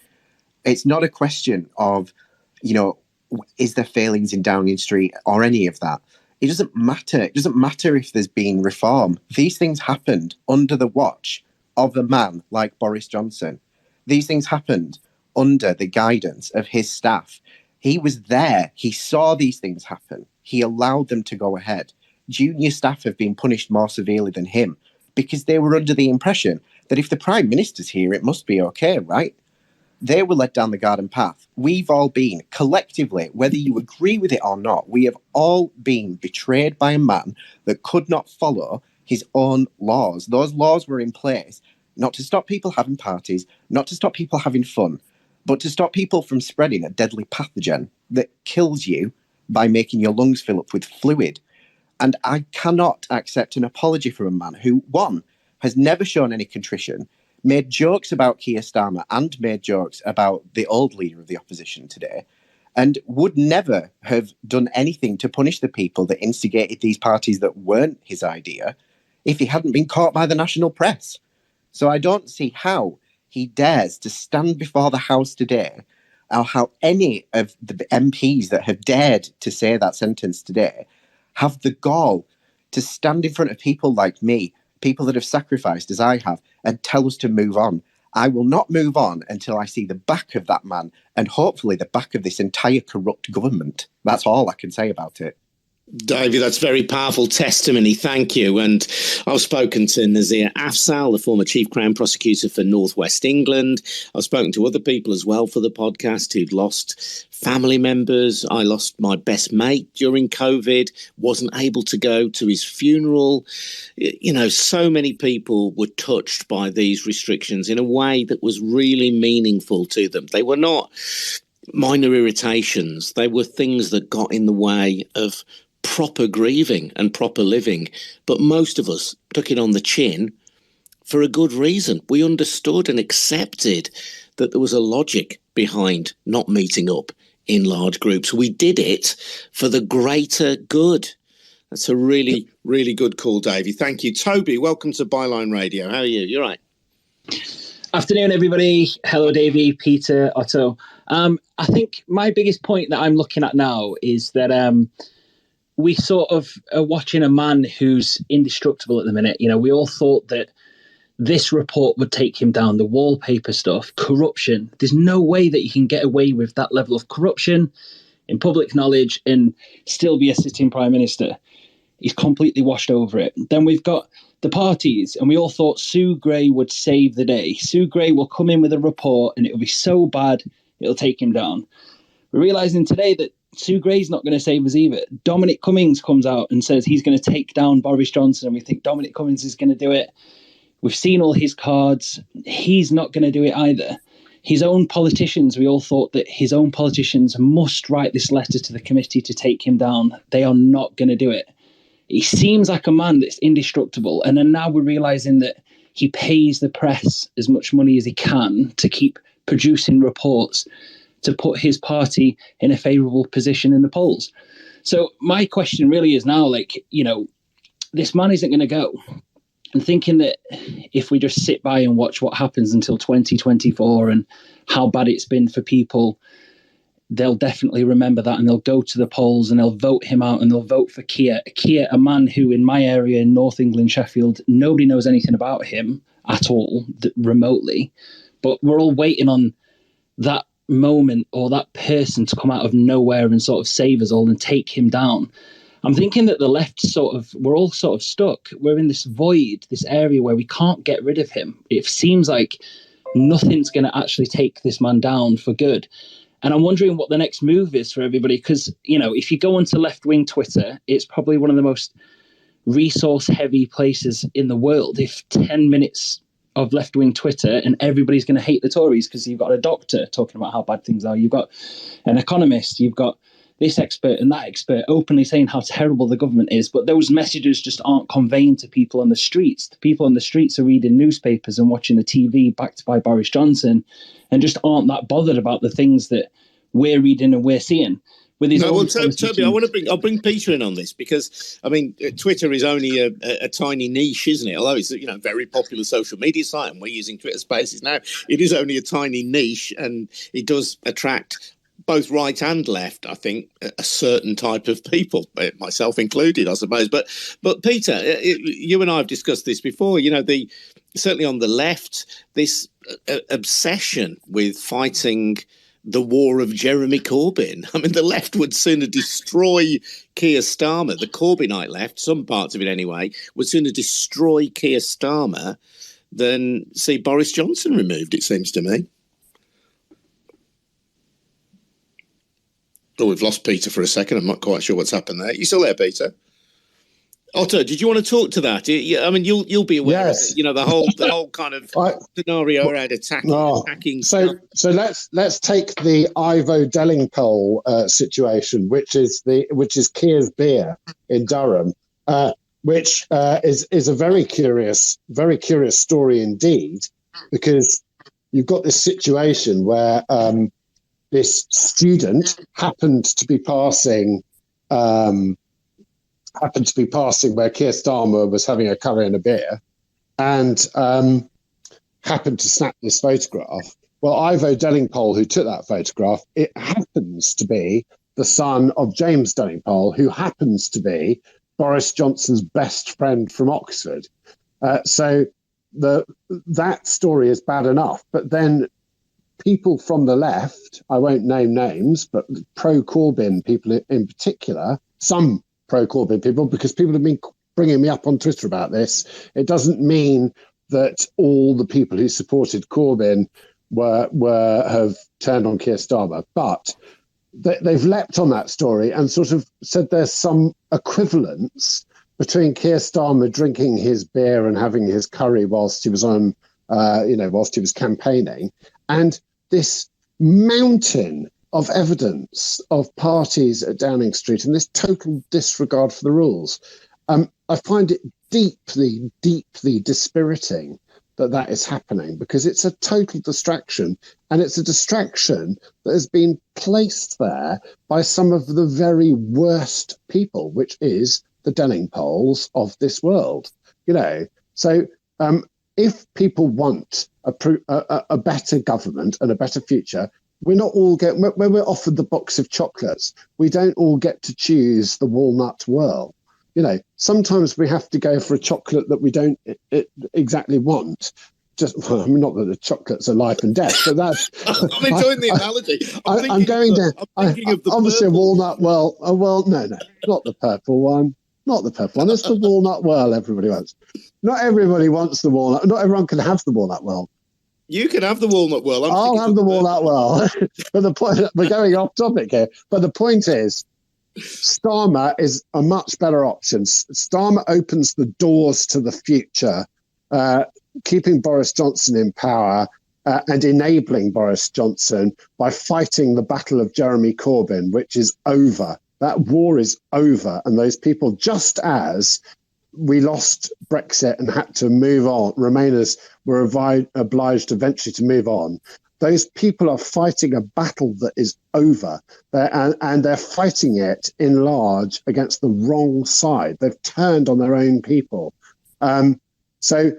It's not a question of, you know, is there failings in Downing Street or any of that. It doesn't matter. It doesn't matter if there's been reform. These things happened under the watch of a man like Boris Johnson. These things happened under the guidance of his staff. He was there. He saw these things happen. He allowed them to go ahead. Junior staff have been punished more severely than him because they were under the impression that if the Prime Minister's here, it must be okay, right? They were led down the garden path. We've all been, collectively, whether you agree with it or not, we have all been betrayed by a man that could not follow his own laws. Those laws were in place not to stop people having parties, not to stop people having fun, but to stop people from spreading a deadly pathogen that kills you by making your lungs fill up with fluid. And I cannot accept an apology from a man who, one, has never shown any contrition, made jokes about Keir Starmer and made jokes about the old leader of the opposition today, and would never have done anything to punish the people that instigated these parties that weren't his idea if he hadn't been caught by the national press. So I don't see how he dares to stand before the House today, or how any of the MPs that have dared to say that sentence today have the gall to stand in front of people like me, people that have sacrificed as I have, and tell us to move on. I will not move on until I see the back of that man and hopefully the back of this entire corrupt government. That's all I can say about it. David, that's very powerful testimony. Thank you. And I've spoken to Nazir Afzal, the former Chief Crown Prosecutor for North West England. I've spoken to other people as well for the podcast who'd lost family members. I lost my best mate during COVID, wasn't able to go to his funeral. You know, so many people were touched by these restrictions in a way that was really meaningful to them. They were not minor irritations. They were things that got in the way of proper grieving and proper living. But most of us took it on the chin for a good reason. We understood and accepted that there was a logic behind not meeting up in large groups. We did it for the greater good. That's a really, really good call, Davey. Thank you. Toby, welcome to Byline Radio. How are you? You're right. Afternoon, everybody. Hello, Davey, Peter, Otto. I think my biggest point that I'm looking at now is that we sort of are watching a man who's indestructible at the minute. You know, we all thought that this report would take him down. The wallpaper stuff, corruption. There's no way that you can get away with that level of corruption in public knowledge and still be a sitting Prime Minister. He's completely washed over it. Then we've got the parties, and we all thought Sue Gray would save the day. Sue Gray will come in with a report and it'll be so bad, it'll take him down. We're realising today that Sue Gray's not going to save us either. Dominic Cummings comes out and says he's going to take down Boris Johnson, and we think Dominic Cummings is going to do it. We've seen all his cards. He's not going to do it either. His own politicians, we all thought that his own politicians must write this letter to the committee to take him down. They are not going to do it. He seems like a man that's indestructible. And then now we're realising that he pays the press as much money as he can to keep producing reports to put his party in a favourable position in the polls. So my question really is now, like, you know, this man isn't going to go. And thinking that if we just sit by and watch what happens until 2024 and how bad it's been for people, they'll definitely remember that and they'll go to the polls and they'll vote him out and they'll vote for Keir. Keir, a man who in my area in North England, Sheffield, nobody knows anything about him at all, remotely. But we're all waiting on that moment or that person to come out of nowhere and sort of save us all and take him down. I'm thinking that the left we're all sort of stuck. We're in this void, this area where we can't get rid of him. It seems like nothing's going to actually take this man down for good. And I'm wondering what the next move is for everybody, because, if you go onto left-wing Twitter, it's probably one of the most resource-heavy places in the world. If 10 minutes of left-wing Twitter and everybody's going to hate the Tories because you've got a doctor talking about how bad things are, you've got an economist, you've got this expert and that expert openly saying how terrible the government is, but those messages just aren't conveying to people on the streets. The people on the streets are reading newspapers and watching the TV backed by Boris Johnson and just aren't that bothered about the things that we're reading and we're seeing. With his Toby, I'll bring Peter in on this, because Twitter is only a tiny niche, isn't it? Although it's a very popular social media site, and we're using Twitter Spaces now, it is only a tiny niche, and it does attract both right and left, I think, a certain type of people, myself included, I suppose. But Peter, you and I have discussed this before. Certainly on the left, this obsession with fighting the war of Jeremy Corbyn. I mean, the left would sooner destroy Keir Starmer, the Corbynite left, some parts of it anyway, would sooner destroy Keir Starmer than see Boris Johnson removed, it seems to me. Oh, we've lost Peter for a second. I'm not quite sure what's happened there. You still there, Peter? Otto, did you want to talk to that? I mean, you'll be aware yes. of it, the whole kind of scenario around attacking. So let's take the Ivo Delingpole situation, which is Keir's beer in Durham, which is a very curious story indeed, because you've got this situation where this student happened to be passing where Keir Starmer was having a curry and a beer, and happened to snap this photograph. Well, Ivo Delingpole, who took that photograph, it happens to be the son of James Delingpole, who happens to be Boris Johnson's best friend from Oxford. So that story is bad enough, but then people from the left, I won't name names, but pro-Corbyn people in particular, some pro-Corbyn people, because people have been bringing me up on Twitter about this. It doesn't mean that all the people who supported Corbyn have turned on Keir Starmer, but they've leapt on that story and sort of said there's some equivalence between Keir Starmer drinking his beer and having his curry whilst he was whilst he was campaigning, and this mountain of evidence of parties at Downing Street and this total disregard for the rules. I find it deeply, deeply dispiriting that is happening, because it's a total distraction, and it's a distraction that has been placed there by some of the very worst people, which is the Delingpoles of this world. So if people want a better government and a better future, we're not all when we're offered the box of chocolates, we don't all get to choose the walnut whirl. Sometimes we have to go for a chocolate that we don't exactly want. Not that the chocolates are life and death, but that's. I'm enjoying the analogy. I'm thinking of the obviously purple. A walnut whirl. No, not the purple one. Not the purple one. It's the walnut whirl everybody wants. Not everybody wants the walnut. Not everyone can have the walnut whirl. You can have the walnut whirl. I'll have the walnut whirl. But the point, we're going off topic here. But the point is, Starmer is a much better option. Starmer opens the doors to the future, keeping Boris Johnson in power and enabling Boris Johnson by fighting the battle of Jeremy Corbyn, which is over. That war is over. And those people, just as we lost Brexit and had to move on, Remainers were obliged eventually to move on, those people are fighting a battle that is over, and they're fighting it in large against the wrong side. They've turned on their own people. So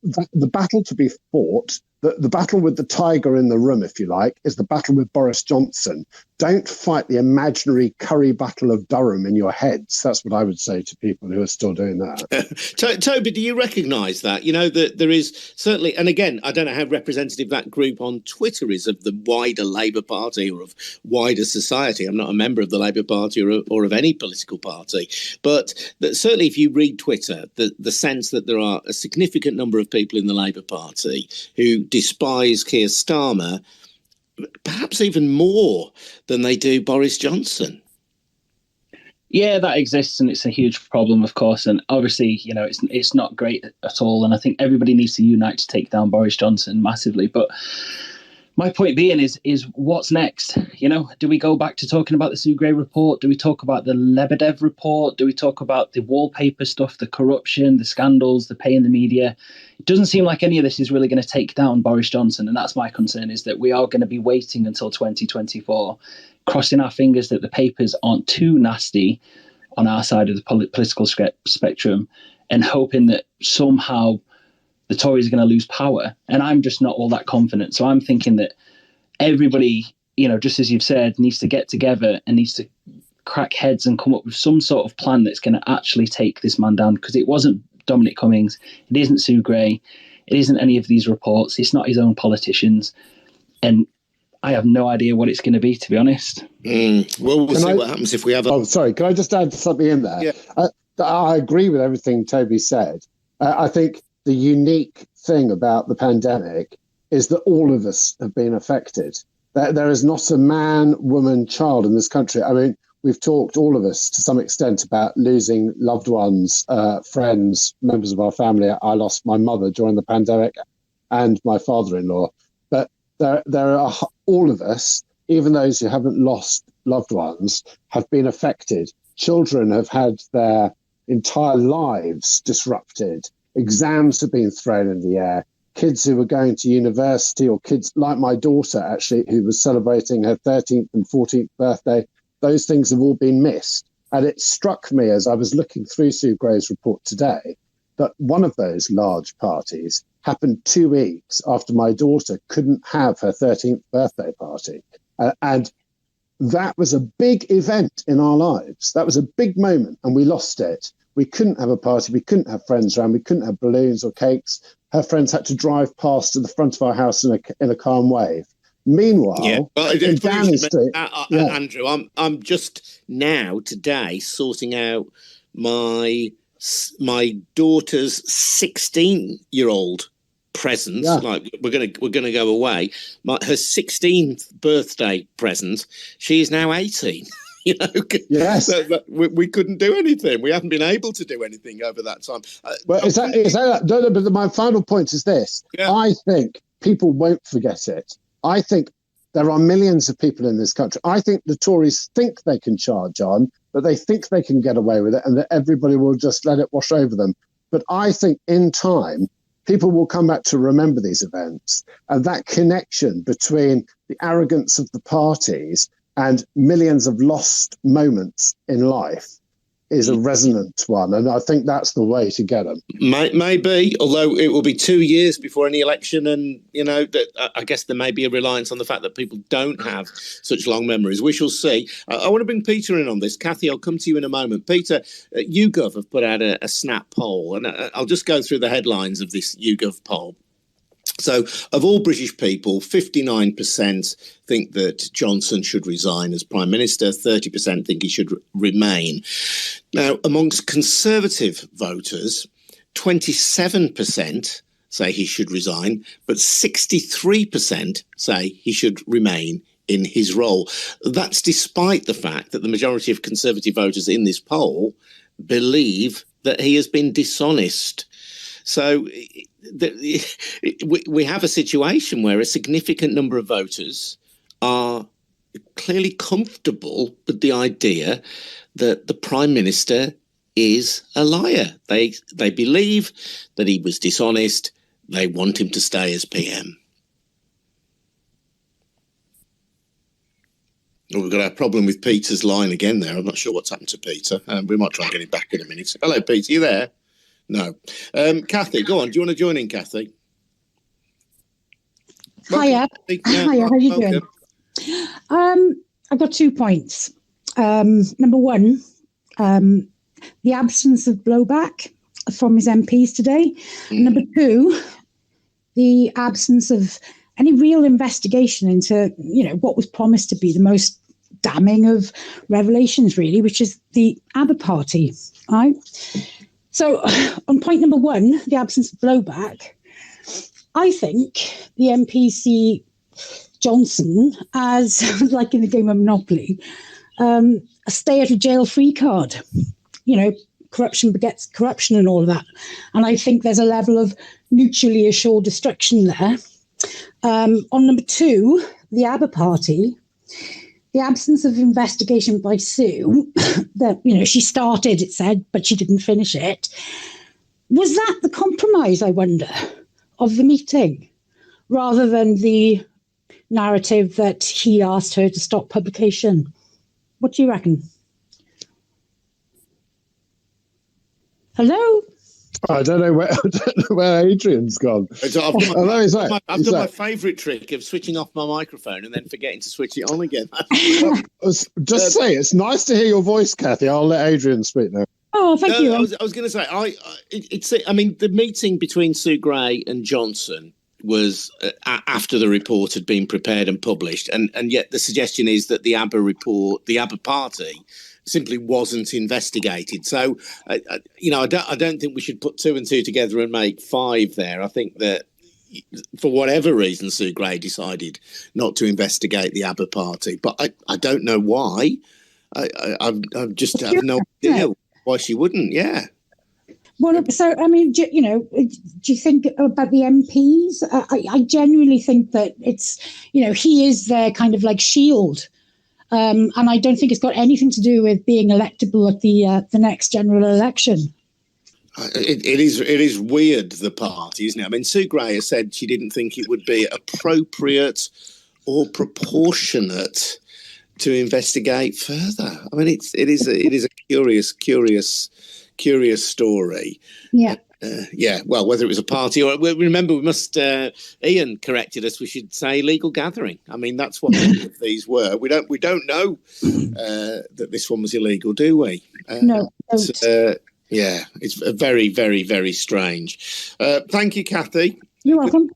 the battle to be fought The battle with the tiger in the room, if you like, is the battle with Boris Johnson. Don't fight the imaginary curry battle of Durham in your heads. That's what I would say to people who are still doing that. Toby, do you recognise that? You know, that there is certainly, and again, I don't know how representative that group on Twitter is of the wider Labour Party or of wider society. I'm not a member of the Labour Party or of any political party. But that certainly if you read Twitter, the sense that there are a significant number of people in the Labour Party who despise Keir Starmer, perhaps even more than they do Boris Johnson. Yeah, that exists, and it's a huge problem, of course. And obviously, you know, it's not great at all. And I think everybody needs to unite to take down Boris Johnson massively. But my point being is what's next? You know, do we go back to talking about the Sue Gray report? Do we talk about the Lebedev report? Do we talk about the wallpaper stuff, the corruption, the scandals, the pay in the media? It doesn't seem like any of this is really going to take down Boris Johnson. And that's my concern, is that we are going to be waiting until 2024, crossing our fingers that the papers aren't too nasty on our side of the political spectrum, and hoping that somehow the Tories are going to lose power. And I'm just not all that confident. So I'm thinking that everybody, you know, just as you've said, needs to get together and needs to crack heads and come up with some sort of plan that's going to actually take this man down, because it wasn't Dominic Cummings, it isn't Sue Gray, it isn't any of these reports, it's not his own politicians. And I have no idea what it's going to be, to be honest. Well, we'll see what happens if we have a... Oh, sorry, can I just add something in there? Yeah. I agree with everything Toby said. I think the unique thing about the pandemic is that all of us have been affected. There is not a man, woman, child in this country. I mean, we've talked, all of us, to some extent, about losing loved ones, friends, members of our family. I lost my mother during the pandemic and my father-in-law. But there are all of us, even those who haven't lost loved ones, have been affected. Children have had their entire lives disrupted. Exams have been thrown in the air. Kids who were going to university, or kids like my daughter, actually, who was celebrating her 13th and 14th birthday, those things have all been missed. And it struck me as I was looking through Sue Gray's report today that one of those large parties happened 2 weeks after my daughter couldn't have her 13th birthday party. And that was a big event in our lives. That was a big moment, and we lost it. We couldn't have a party. We couldn't have friends around. We couldn't have balloons or cakes. Her friends had to drive past to the front of our house in a calm wave. Meanwhile, in Downing Street, Andrew, I'm just now today sorting out my daughter's 16-year-old present. Yeah. Like we're gonna go away. Her 16th birthday present. She is now 18. You know, yes, we couldn't do anything. We haven't been able to do anything over that time. Well, is that? No, but my final point is this. Yeah. I think people won't forget it. I think there are millions of people in this country. I think the Tories think they can charge on, but they think they can get away with it, and that everybody will just let it wash over them. But I think in time, people will come back to remember these events, and that connection between the arrogance of the parties and millions of lost moments in life is a resonant one. And I think that's the way to get them. Maybe, although it will be 2 years before any election. And, you know, that I guess there may be a reliance on the fact that people don't have such long memories. We shall see. I want to bring Peter in on this. Kathy, I'll come to you in a moment. Peter, YouGov have put out a snap poll, and I'll just go through the headlines of this YouGov poll. So of all British people, 59% think that Johnson should resign as Prime Minister, 30% think he should remain. Now, amongst Conservative voters, 27% say he should resign, but 63% say he should remain in his role. That's despite the fact that the majority of Conservative voters in this poll believe that he has been dishonest. So we have a situation where a significant number of voters are clearly comfortable with the idea that the Prime Minister is a liar. They believe that he was dishonest. They want him to stay as PM. Well, we've got a problem with Peter's line again there. I'm not sure what's happened to Peter. We might try and get him back in a minute. Hello, Peter. You there? No. Kathy, go on. Do you want to join in, Kathy? Hiya. Hiya, how you doing? I've got 2 points. Number one, the absence of blowback from his MPs today. Number two, the absence of any real investigation into, what was promised to be the most damning of revelations, really, which is the ABBA party, right? So on point number one, the absence of blowback, I think the MP see Johnson as, like in the game of Monopoly, a stay out of jail free card. Corruption begets corruption and all of that. And I think there's a level of mutually assured destruction there. On number two, the ABBA party, the absence of investigation by Sue, that, she started, it said, but she didn't finish it. Was that the compromise, I wonder, of the meeting, rather than the narrative that he asked her to stop publication? What do you reckon? Hello? I don't know where Adrian's gone. I've done my favourite trick of switching off my microphone and then forgetting to switch it on again. Just say it's nice to hear your voice, Kathy. I'll let Adrian speak now. Oh, thank you. I was going to say, the meeting between Sue Gray and Johnson was after the report had been prepared and published, and yet the suggestion is that the ABBA party simply wasn't investigated. So, I don't think we should put two and two together and make five there. I think that for whatever reason, Sue Gray decided not to investigate the ABBA party, but I don't know why. I just have no idea why she wouldn't. Yeah. Well, so, do you think about the MPs? I genuinely think that it's, he is their kind of like shield. And I don't think it's got anything to do with being electable at the next general election. It is weird, the party, isn't it? I mean, Sue Gray has said she didn't think it would be appropriate or proportionate to investigate further. I mean, it is a curious story. Yeah. Well, whether it was a party or remember, we must. Ian corrected us. We should say illegal gathering. I mean, that's what many of these were. We don't know that this one was illegal, do we? No. Yeah, it's very, very, very strange. Thank you, Kathy. You're welcome.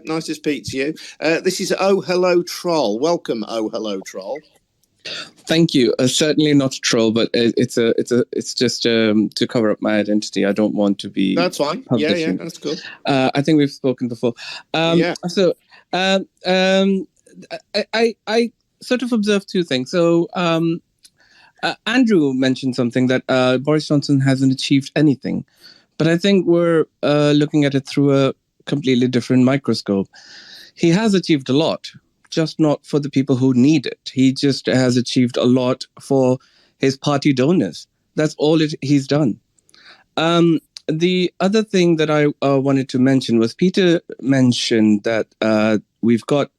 Nice to speak to you. This is Oh Hello Troll. Welcome, Oh Hello Troll. Thank you. Certainly not a troll, but it's just to cover up my identity. I don't want to be. That's fine. Yeah, that's cool. I think we've spoken before. So, I sort of observed two things. So, Andrew mentioned something that Boris Johnson hasn't achieved anything, but I think we're looking at it through a completely different microscope. He has achieved a lot, just not for the people who need it. He just has achieved a lot for his party donors. That's all he's done. The other thing that I wanted to mention was Peter mentioned that we've got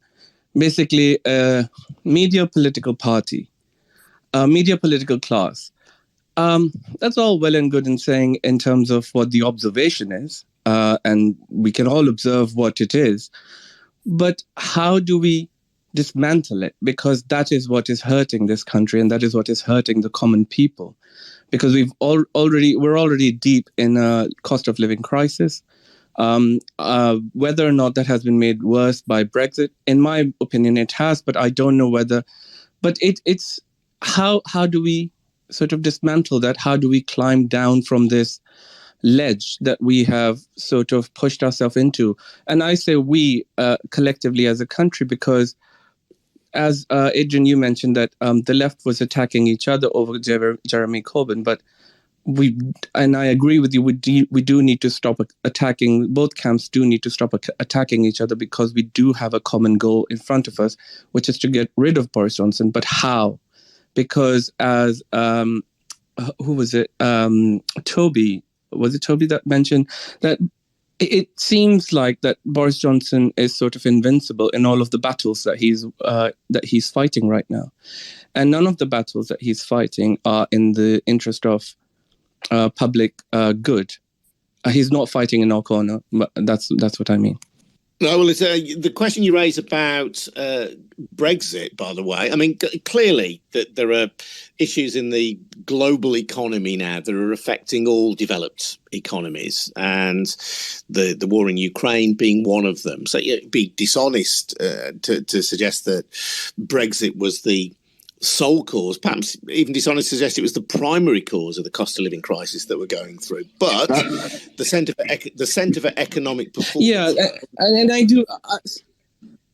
basically a media political party, a media political class. That's all well and good in saying in terms of what the observation is, and we can all observe what it is. But how do we dismantle it? Because that is what is hurting this country, and that is what is hurting the common people. Because we're already deep in a cost of living crisis. Whether or not that has been made worse by Brexit, in my opinion, it has. But I don't know whether. But it's how do we sort of dismantle that? How do we climb down from this ledge that we have sort of pushed ourselves into? And I say we collectively as a country, because as Adrian, you mentioned that the left was attacking each other over Jeremy Corbyn, but and I agree with you, we do need to stop attacking, both camps do need to stop attacking each other, because we do have a common goal in front of us, which is to get rid of Boris Johnson. But how? Because as, who was it? Toby, was it Toby that mentioned that it seems like that Boris Johnson is sort of invincible in all of the battles that he's fighting right now, and none of the battles that he's fighting are in the interest of public good. He's not fighting in our corner, but that's what I mean. No, well, it's the question you raise about Brexit, by the way. I mean, clearly that there are issues in the global economy now that are affecting all developed economies, and the war in Ukraine being one of them. So it'd be dishonest to suggest that Brexit was the sole cause, perhaps even dishonest to suggest it was the primary cause of the cost of living crisis that we're going through. But the Centre for Economic Performance. Yeah, and I do.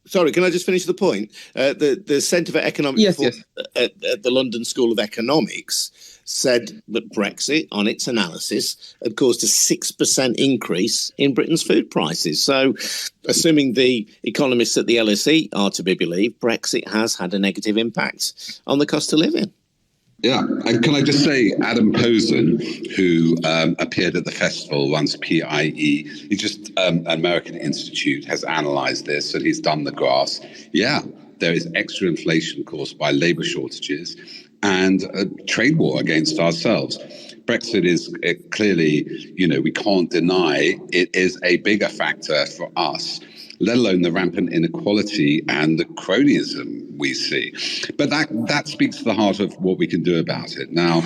Sorry, can I just finish the point? The Centre for Economic Performance at the London School of Economics said that Brexit, on its analysis, had caused a 6% increase in Britain's food prices. So, assuming the economists at the LSE are to be believed, Brexit has had a negative impact on the cost of living. Yeah, and can I just say, Adam Posen, who appeared at the festival, runs PIE, he just, an American institute, has analysed this and he's done the graphs. Yeah, there is extra inflation caused by labour shortages and a trade war against ourselves. Brexit is clearly, we can't deny it is a bigger factor for us, let alone the rampant inequality and the cronyism we see. But that speaks to the heart of what we can do about it. Now,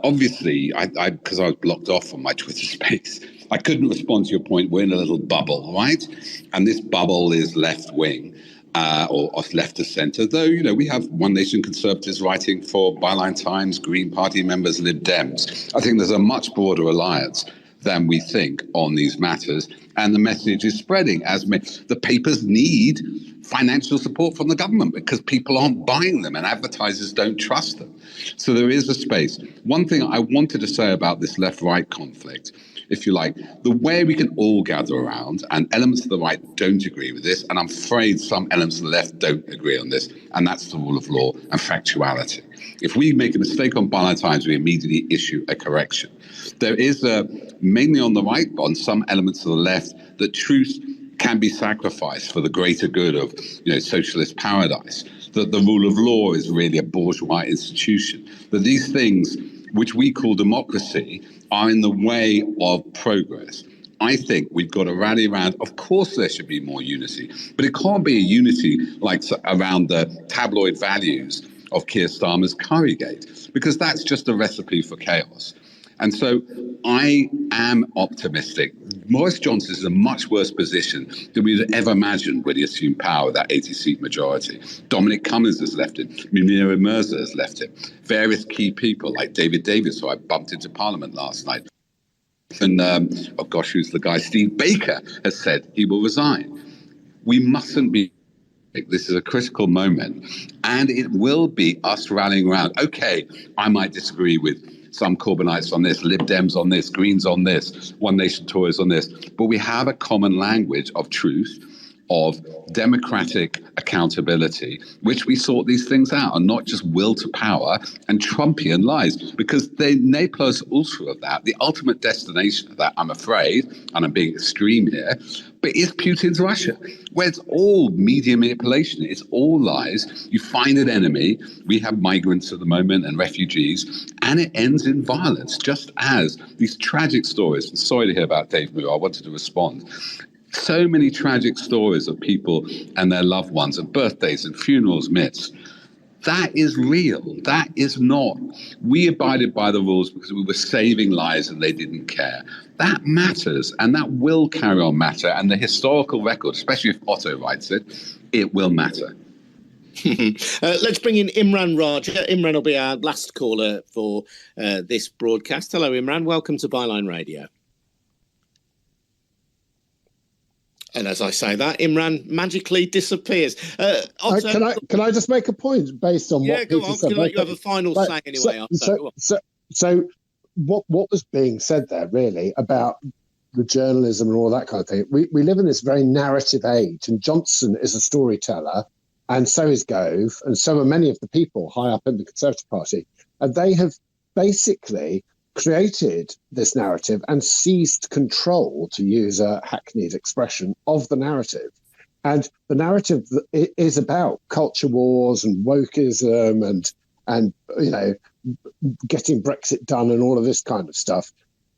obviously, because I was blocked off from my Twitter space, I couldn't respond to your point. We're in a little bubble, right? And this bubble is left-wing. Or left of centre, though, we have One Nation Conservatives writing for Byline Times, Green Party members, Lib Dems. I think there's a much broader alliance than we think on these matters. And the message is spreading as the papers need financial support from the government because people aren't buying them and advertisers don't trust them. So there is a space. One thing I wanted to say about this left-right conflict, if you like, the way we can all gather around, and elements of the right don't agree with this, and I'm afraid some elements of the left don't agree on this, and that's the rule of law and factuality. If we make a mistake on Byline Times, we immediately issue a correction. There is, mainly on the right, on some elements of the left, that truth can be sacrificed for the greater good of socialist paradise, that the rule of law is really a bourgeois institution, that these things which we call democracy are in the way of progress. I think we've got to rally around. Of course, there should be more unity, but it can't be a unity like around the tabloid values of Keir Starmer's Currygate, because that's just a recipe for chaos. And so I am optimistic. Boris Johnson is in a much worse position than we'd ever imagined when he assumed power with that 80-seat majority. Dominic Cummings has left him. Munira Mirza has left him. Various key people like David Davis, who I bumped into Parliament last night. And, who's the guy? Steve Baker has said he will resign. We mustn't be. This is a critical moment. And it will be us rallying around. Okay, I might disagree with some Corbynites on this, Lib Dems on this, Greens on this, One Nation Tories on this. But we have a common language of truth, of democratic accountability, which we sort these things out and not just will to power and Trumpian lies, because the ne plus ultra of that, the ultimate destination of that, I'm afraid, and I'm being extreme here, but is Putin's Russia, where it's all media manipulation. It's all lies. You find an enemy. We have migrants at the moment and refugees, and it ends in violence, just as these tragic stories. And sorry to hear about Dave Moore. I wanted to respond. So many tragic stories of people and their loved ones, of birthdays and funerals missed. That is real. That is not. We abided by the rules because we were saving lives and they didn't care. That matters, and that will carry on matter. And the historical record, especially if Otto writes it, it will matter. Let's bring in Imran Raja. Imran will be our last caller for this broadcast. Hello, Imran. Welcome to Byline Radio. And as I say that, Imran magically disappears. Otto, can I just make a point based on what Peter said? You have a final say anyway. So what was being said there really about the journalism and all that kind of thing? We live in this very narrative age, and Johnson is a storyteller, and so is Gove, and so are many of the people high up in the Conservative Party, and they have basically created this narrative and seized control, to use a hackneyed expression, of the narrative. And the narrative is about culture wars and wokeism and getting Brexit done and all of this kind of stuff.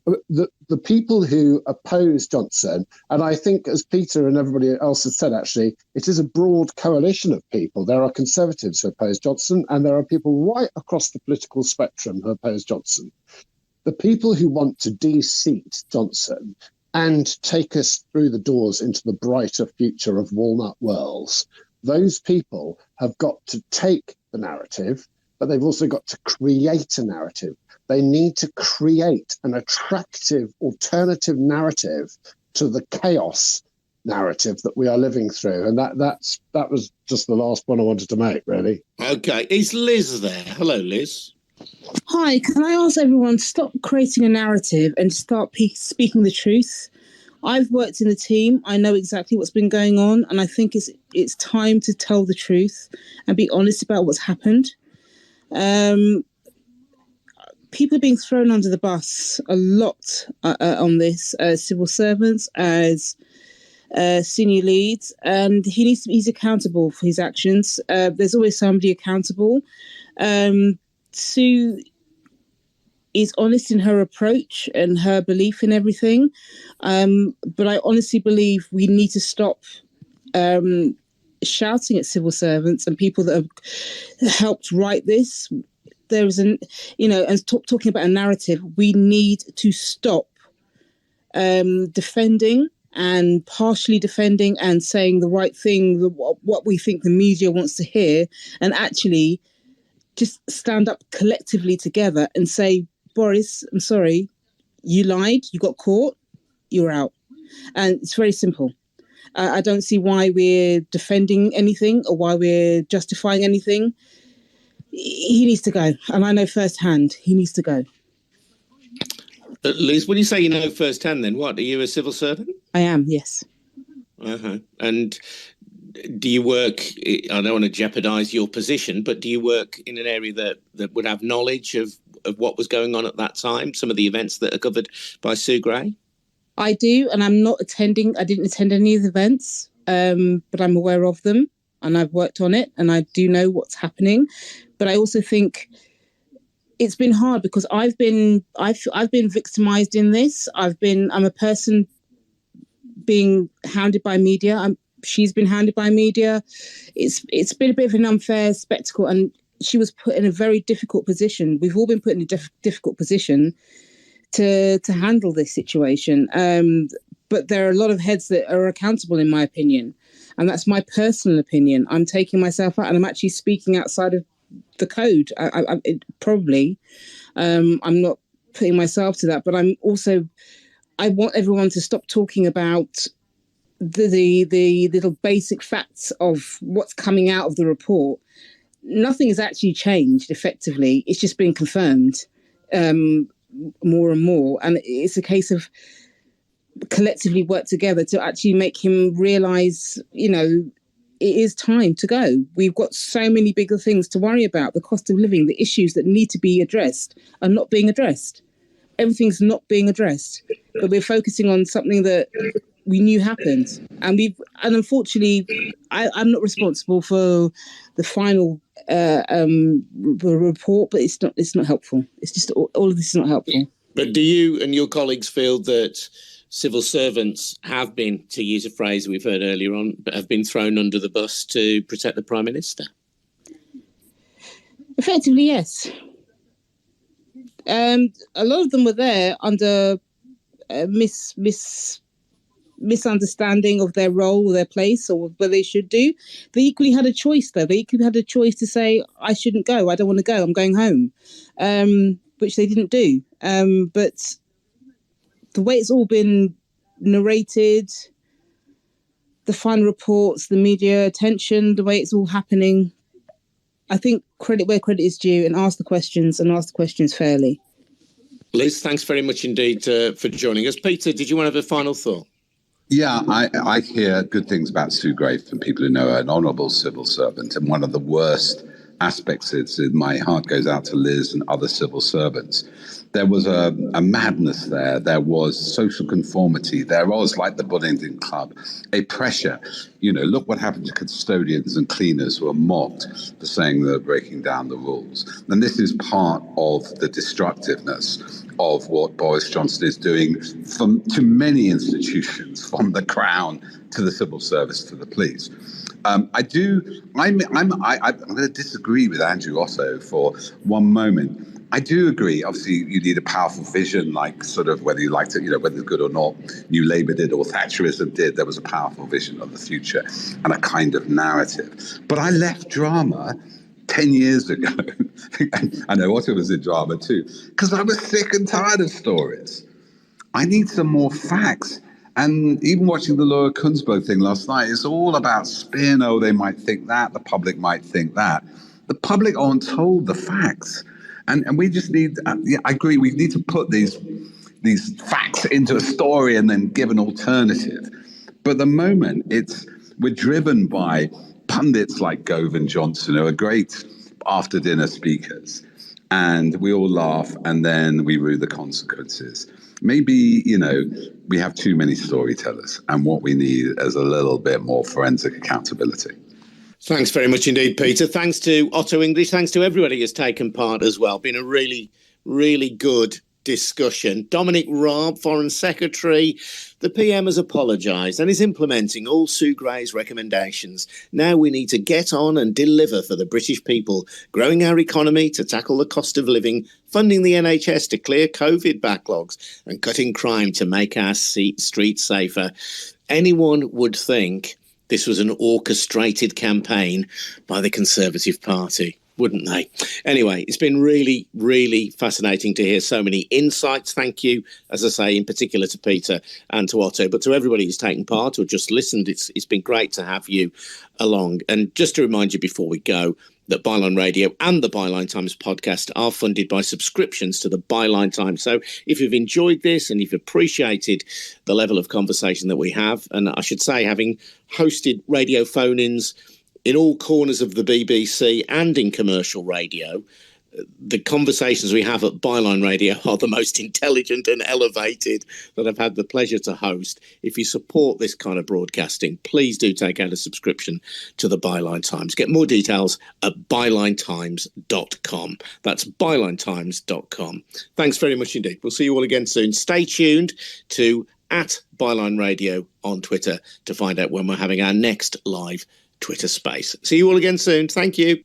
the people who oppose Johnson, and I think, as Peter and everybody else has said, actually, it is a broad coalition of people. There are Conservatives who oppose Johnson, and there are people right across the political spectrum who oppose Johnson. The people who want to de-seat Johnson and take us through the doors into the brighter future of Walnut Worlds, those people have got to take the narrative, but they've also got to create a narrative. They need to create an attractive alternative narrative to the chaos narrative that we are living through. And that was just the last one I wanted to make, really. Okay. Is Liz there? Hello, Liz. Hi, can I ask everyone to stop creating a narrative and start speaking the truth? I've worked in the team. I know exactly what's been going on, and I think it's time to tell the truth and be honest about what's happened. People are being thrown under the bus a lot on this, as civil servants, as senior leads, and he's accountable for his actions. There's always somebody accountable. Sue is honest in her approach and her belief in everything, but I honestly believe we need to stop shouting at civil servants and people that have helped write this. There is and talking about a narrative, we need to stop defending and partially defending and saying the right thing, what we think the media wants to hear, and actually just stand up collectively together and say, Boris, I'm sorry, you lied, you got caught, you're out. And it's very simple. I don't see why we're defending anything or why we're justifying anything. He needs to go. And I know firsthand, he needs to go. Liz, when you say you know firsthand, then what? Are you a civil servant? I am, yes. Uh-huh. And do you work, I don't want to jeopardise your position, but do you work in an area that would have knowledge of what was going on at that time, some of the events that are covered by Sue Gray? I do, and I'm not attending. I didn't attend any of the events, but I'm aware of them, and I've worked on it, and I do know what's happening. But I also think it's been hard because I've been victimized in this. I'm a person being hounded by media. She's been hounded by media. It's been a bit of an unfair spectacle, and she was put in a very difficult position. We've all been put in a difficult position to handle this situation. But there are a lot of heads that are accountable, in my opinion, and that's my personal opinion. I'm taking myself out, and I'm actually speaking outside of the code. I'm not putting myself to that, but I want everyone to stop talking about the little basic facts of what's coming out of the report. Nothing has actually changed effectively. It's just been confirmed more and more. And it's a case of collectively work together to actually make him realise, it is time to go. We've got so many bigger things to worry about. The cost of living, the issues that need to be addressed are not being addressed. Everything's not being addressed. But we're focusing on something that we knew happened. And unfortunately, I'm not responsible for the final report, but it's not helpful. It's just all of this is not helpful. But do you and your colleagues feel that civil servants have been, to use a phrase we've heard earlier on, but have been thrown under the bus to protect the Prime Minister? Effectively, yes. A lot of them were there under misunderstanding of their role or their place or what they should do. They equally had a choice, though. They equally had a choice to say, I shouldn't go, I don't want to go, I'm going home, which they didn't do. But the way it's all been narrated, the final reports, the media attention, the way it's all happening, I think credit where credit is due, and ask the questions fairly. Liz, thanks very much indeed for joining us. Peter, did you want to have a final thought? Yeah, I hear good things about Sue Gray from people who know her, an honourable civil servant. And one of the worst aspects is my heart goes out to Liz and other civil servants. There was a madness there. There was social conformity. There was, like the Buddington Club, a pressure. Look what happened to custodians and cleaners who are mocked for saying they're breaking down the rules. And this is part of the destructiveness of what Boris Johnson is doing to many institutions, from the Crown to the civil service to the police. I'm going to disagree with Andrew Otto for one moment. I do agree. Obviously, you need a powerful vision, like sort of whether you liked it, whether it's good or not. New Labour did or Thatcherism did. There was a powerful vision of the future and a kind of narrative. But I left drama 10 years ago. I know Otto was in drama too, because I was sick and tired of stories. I need some more facts. And even watching the Laura Kunzberg thing last night, it's all about spin. Oh, they might think that. The public might think that. The public aren't told the facts. And we just need, I agree, we need to put these facts into a story and then give an alternative. But at the moment, we're driven by pundits like Gove and Johnson, who are great after-dinner speakers. And we all laugh, and then we rue the consequences. Maybe, we have too many storytellers, and what we need is a little bit more forensic accountability. Thanks very much indeed, Peter. Thanks to Otto English. Thanks to everybody who's taken part as well. Been a really, really good discussion. Dominic Raab, Foreign Secretary. The PM has apologised and is implementing all Sue Gray's recommendations. Now we need to get on and deliver for the British people, growing our economy to tackle the cost of living, funding the NHS to clear COVID backlogs, and cutting crime to make our streets safer. Anyone would think this was an orchestrated campaign by the Conservative Party, wouldn't they? Anyway, it's been really, really fascinating to hear so many insights. Thank you, as I say, in particular to Peter and to Otto, but to everybody who's taken part or just listened. It's been great to have you along. And just to remind you before we go, that Byline Radio and the Byline Times podcast are funded by subscriptions to the Byline Times. So if you've enjoyed this and you've appreciated the level of conversation that we have, and I should say, having hosted radio phone-ins in all corners of the BBC and in commercial radio, the conversations we have at Byline Radio are the most intelligent and elevated that I've had the pleasure to host. If you support this kind of broadcasting, please do take out a subscription to the Byline Times. Get more details at bylinetimes.com. That's bylinetimes.com. Thanks very much indeed. We'll see you all again soon. Stay tuned to @Byline Radio on Twitter to find out when we're having our next live Twitter space. See you all again soon. Thank you.